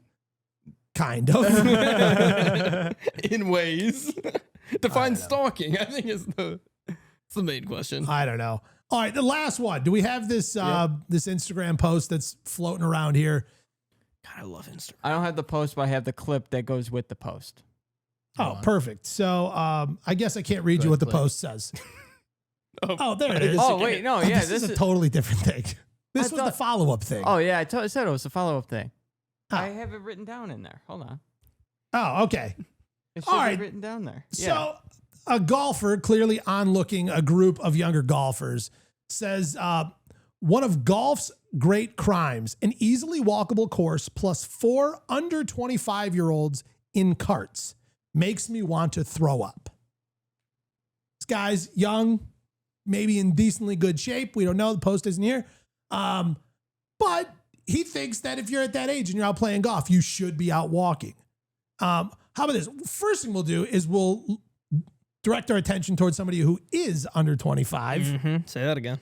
Kind of. In ways. Define stalking, I think is the main question. I don't know. All right, the last one. Do we have this this Instagram post that's floating around here? God, I love Instagram. I don't have the post, but I have the clip that goes with the post. Oh, perfect. So I guess I can't read you what the post says. Oh, there it is. Oh, wait, no, yeah. This is a totally different thing. This was the follow-up thing. Oh, yeah, I said it was a follow-up thing. Oh. I have it written down in there. Hold on. Oh, okay. It should be written down there. So a golfer clearly onlooking a group of younger golfers says one of golf's great crimes, an easily walkable course plus 4 under 25-year-olds in carts makes me want to throw up. This guy's young, maybe in decently good shape. We don't know. The post isn't here. But he thinks that if you're at that age and you're out playing golf, you should be out walking. How about this? First thing we'll do is we'll direct our attention towards somebody who is under 25. Mm-hmm. Say that again.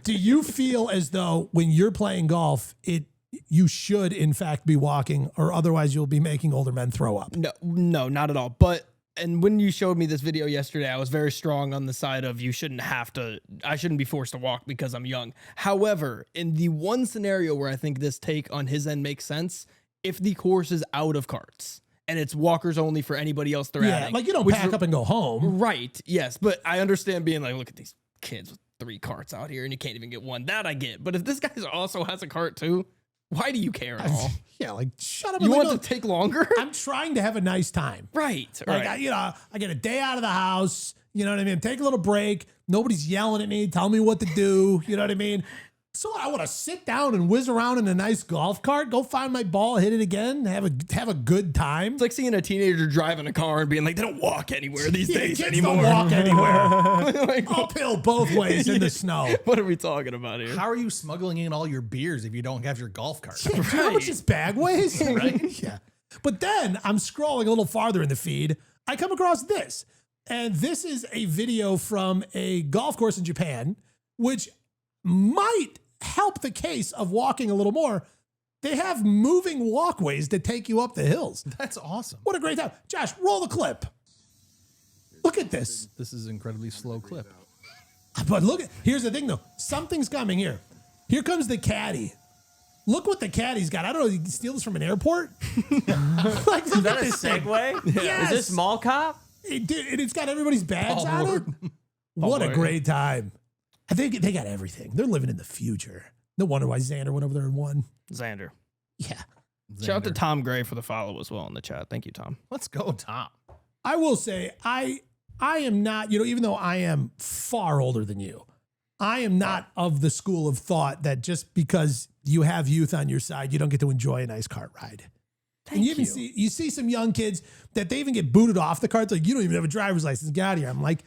Do you feel as though when you're playing golf, you should in fact be walking, or otherwise you'll be making older men throw up? No, not at all. And when you showed me this video yesterday, I was very strong on the side of I shouldn't be forced to walk because I'm young. However, in the one scenario where I think this take on his end makes sense, if the course is out of carts and it's walkers only for anybody else they're adding. Like you don't pack up and go home. Right, yes. But I understand being like, look at these kids with 3 carts out here and you can't even get one. That I get. But if this guy also has a cart too, why do you care at all? Yeah, like shut up. You want to take longer? I'm trying to have a nice time. Right. Like, I get a day out of the house. You know what I mean? Take a little break. Nobody's yelling at me, telling me what to do. You know what I mean? So I want to sit down and whiz around in a nice golf cart, go find my ball, hit it again, have a good time. It's like seeing a teenager driving a car and being like, they don't walk anywhere these days kids anymore. Don't walk anywhere. Like, uphill both ways in the snow. What are we talking about here? How are you smuggling in all your beers if you don't have your golf cart? Yeah, do you know how much this bag weighs? Right? Yeah. But then I'm scrolling a little farther in the feed. I come across this. And this is a video from a golf course in Japan, which might help the case of walking a little more. They have moving walkways that take you up the hills. That's awesome. What a great time. Josh, roll the clip. Look at this. This is an incredibly slow clip. But here's the thing though. Something's coming here. Here comes the caddy. Look what the caddy's got. I don't know. You can steal this from an airport? Like, look Is that at a this thing. segue? Yes. Is this Mall Cop? It's got everybody's bags on it. What a Lord. great time. I think they got everything. They're living in the future. No wonder why Xander went over there and won. Xander. Yeah. Shout out to Tom Gray for the follow as well in the chat. Thank you, Tom. Let's go, Tom. I will say, I am not, even though I am far older than you, I am not of the school of thought that just because you have youth on your side, you don't get to enjoy a nice cart ride. And you even see some young kids that they even get booted off the carts. Like, you don't even have a driver's license. Get out of here. I'm like,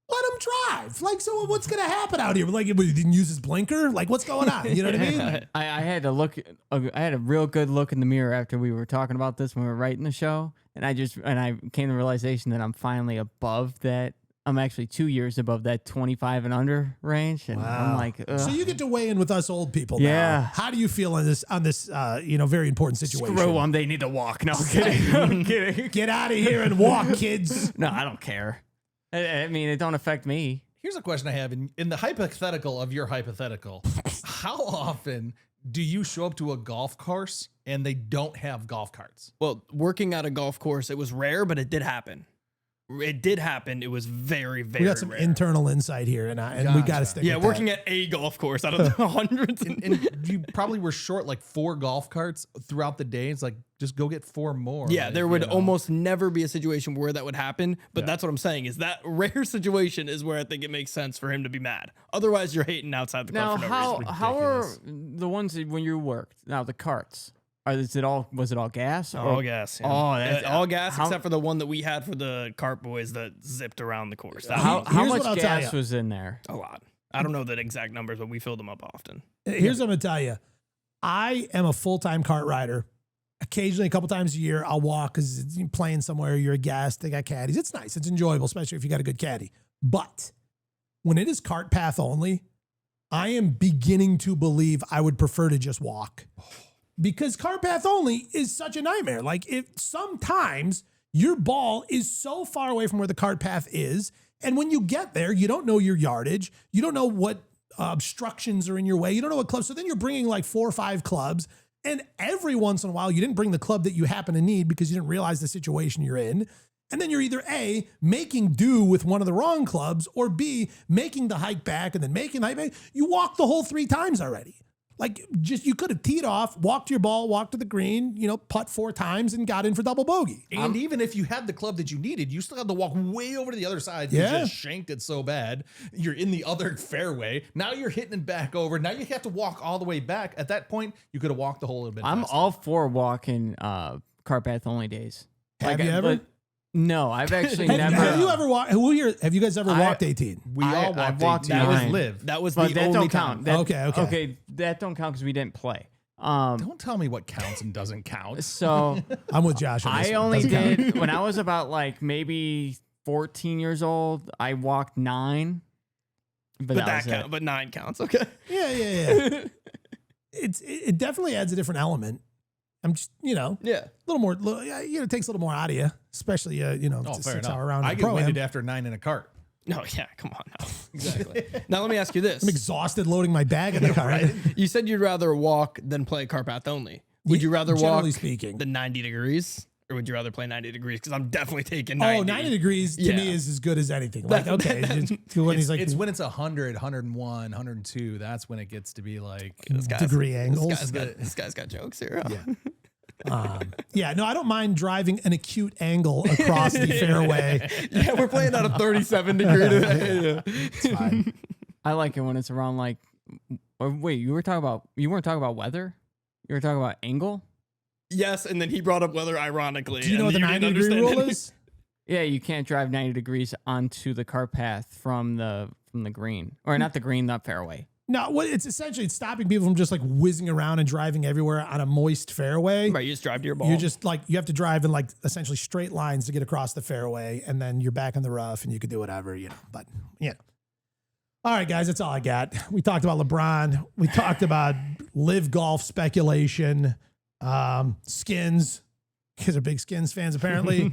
let him drive. Like, so what's going to happen out here? Like, he didn't use his blinker? Like, what's going on? You know what I mean? I had to look. I had a real good look in the mirror after we were talking about this when we were writing the show, and I came to the realization that I'm finally above that. I'm actually 2 years above that 25 and under range, and I'm like, ugh. So you get to weigh in with us old people. Yeah. Now. How do you feel on this very important situation? Screw them. They need to walk. No, I'm kidding. I'm kidding. Get out of here and walk, kids. No, I don't care. I mean, it don't affect me. Here's a question I have. In the hypothetical of your hypothetical, how often do you show up to a golf course and they don't have golf carts? Well, working at a golf course, it was rare, but it did happen. It did happen. It was very, very We got some rare. internal insight here, and we got to Gotcha. stick Yeah, with working that. at a golf course out of the hundreds. And you probably were short like 4 golf carts throughout the day. It's like, just go get 4 more. Yeah, like, there would you know. almost never be a situation where that would happen. But Yeah. that's what I'm saying is that rare situation is where I think it makes sense for him to be mad. Otherwise, you're hating outside the Now, club for no reason. how are the ones that when you worked? Now the carts. Was it all gas? All gas. Yeah. Oh, that's all gas how- except for the one that we had for the cart boys that zipped around the course. That How was Here's much what I'll tell gas ya. was in there? a lot. I don't know the exact numbers, but we filled them up often. Here's what I'm going to tell you. I am a full-time cart rider. Occasionally, a couple times a year, I'll walk because you're playing somewhere, you're a guest, they got caddies. It's nice. It's enjoyable, especially if you got a good caddy. But when it is cart path only, I am beginning to believe I would prefer to just walk because cart path only is such a nightmare. Like if sometimes your ball is so far away from where the cart path is. And when you get there, you don't know your yardage. You don't know what obstructions are in your way. You don't know what clubs. So then you're bringing like 4 or 5 clubs. And every once in a while, you didn't bring the club that you happen to need because you didn't realize the situation you're in. And then you're either A, making do with one of the wrong clubs, or B, making the hike back and then making the hike back. You walked the whole 3 times already. Like just, you could have teed off, walked your ball, walked to the green, putt 4 times and got in for double bogey. And even if you had the club that you needed, you still had to walk way over to the other side. Yeah. You just shanked it so bad. You're in the other fairway. Now you're hitting it back over. Now you have to walk all the way back. At that point, you could have walked the whole little bit. I'm faster. all for walking cart path only days. Have you ever? No, I've actually never. Have you ever walked? Have you guys ever walked 18? We all walked. I've walked 18. That was 9. live. That was But the that only don't time. count. That, Okay. That don't count because we didn't play. Don't tell me what counts and doesn't count. So I'm with Josh on this I one. only Doesn't count. did when I was about like maybe 14 years old. I walked 9, but that was count, it. but 9 counts. Okay. Yeah. It definitely adds a different element. I'm just, Yeah. a little more, it takes a little more out of you, especially, it's a Fair 6 enough. hour round. I get winded after 9 in a cart. No, yeah, come on now. Exactly. Now let me ask you this. I'm exhausted loading my bag in the car. Right? You said you'd rather walk than play cart path only. Would you rather walk Generally speaking. the 90 degrees? Or would you rather play 90 degrees? Because I'm definitely taking Oh, 90. 90 degrees to me is as good as anything. Like, okay. When he's like It's when it's 100, 101, 102. That's when it gets to be like degree angles. This guy's got jokes here. Huh? No, I don't mind driving an acute angle across the fairway. Yeah, we're playing on a 37 degree today. It's fine. I like it when it's around like. Or wait, you weren't talking about weather. You were talking about angle. Yes, and then he brought up weather ironically. Do you know what the 90 degree rule is? Yeah, you can't drive 90 degrees onto the cart path from the green, or not the green, the fairway. No, what it's essentially stopping people from just like whizzing around and driving everywhere on a moist fairway. Right, you just drive to your ball. You're just like, you have to drive in like essentially straight lines to get across the fairway, and then you're back in the rough and you could do whatever, but All right, guys, that's all I got. We talked about LeBron. We talked about live golf speculation, skins. You guys are big Skins fans, apparently.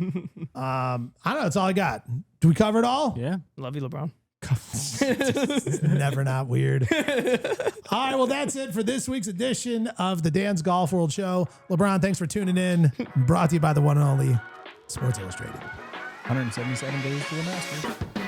I don't know. That's all I got. Do we cover it all? Yeah. Love you, LeBron. It's never not weird. All right, well, that's it for this week's edition of the Dan's Golf World Show. LeBron, thanks for tuning in. Brought to you by the one and only Sports Illustrated. 177 days to the Masters.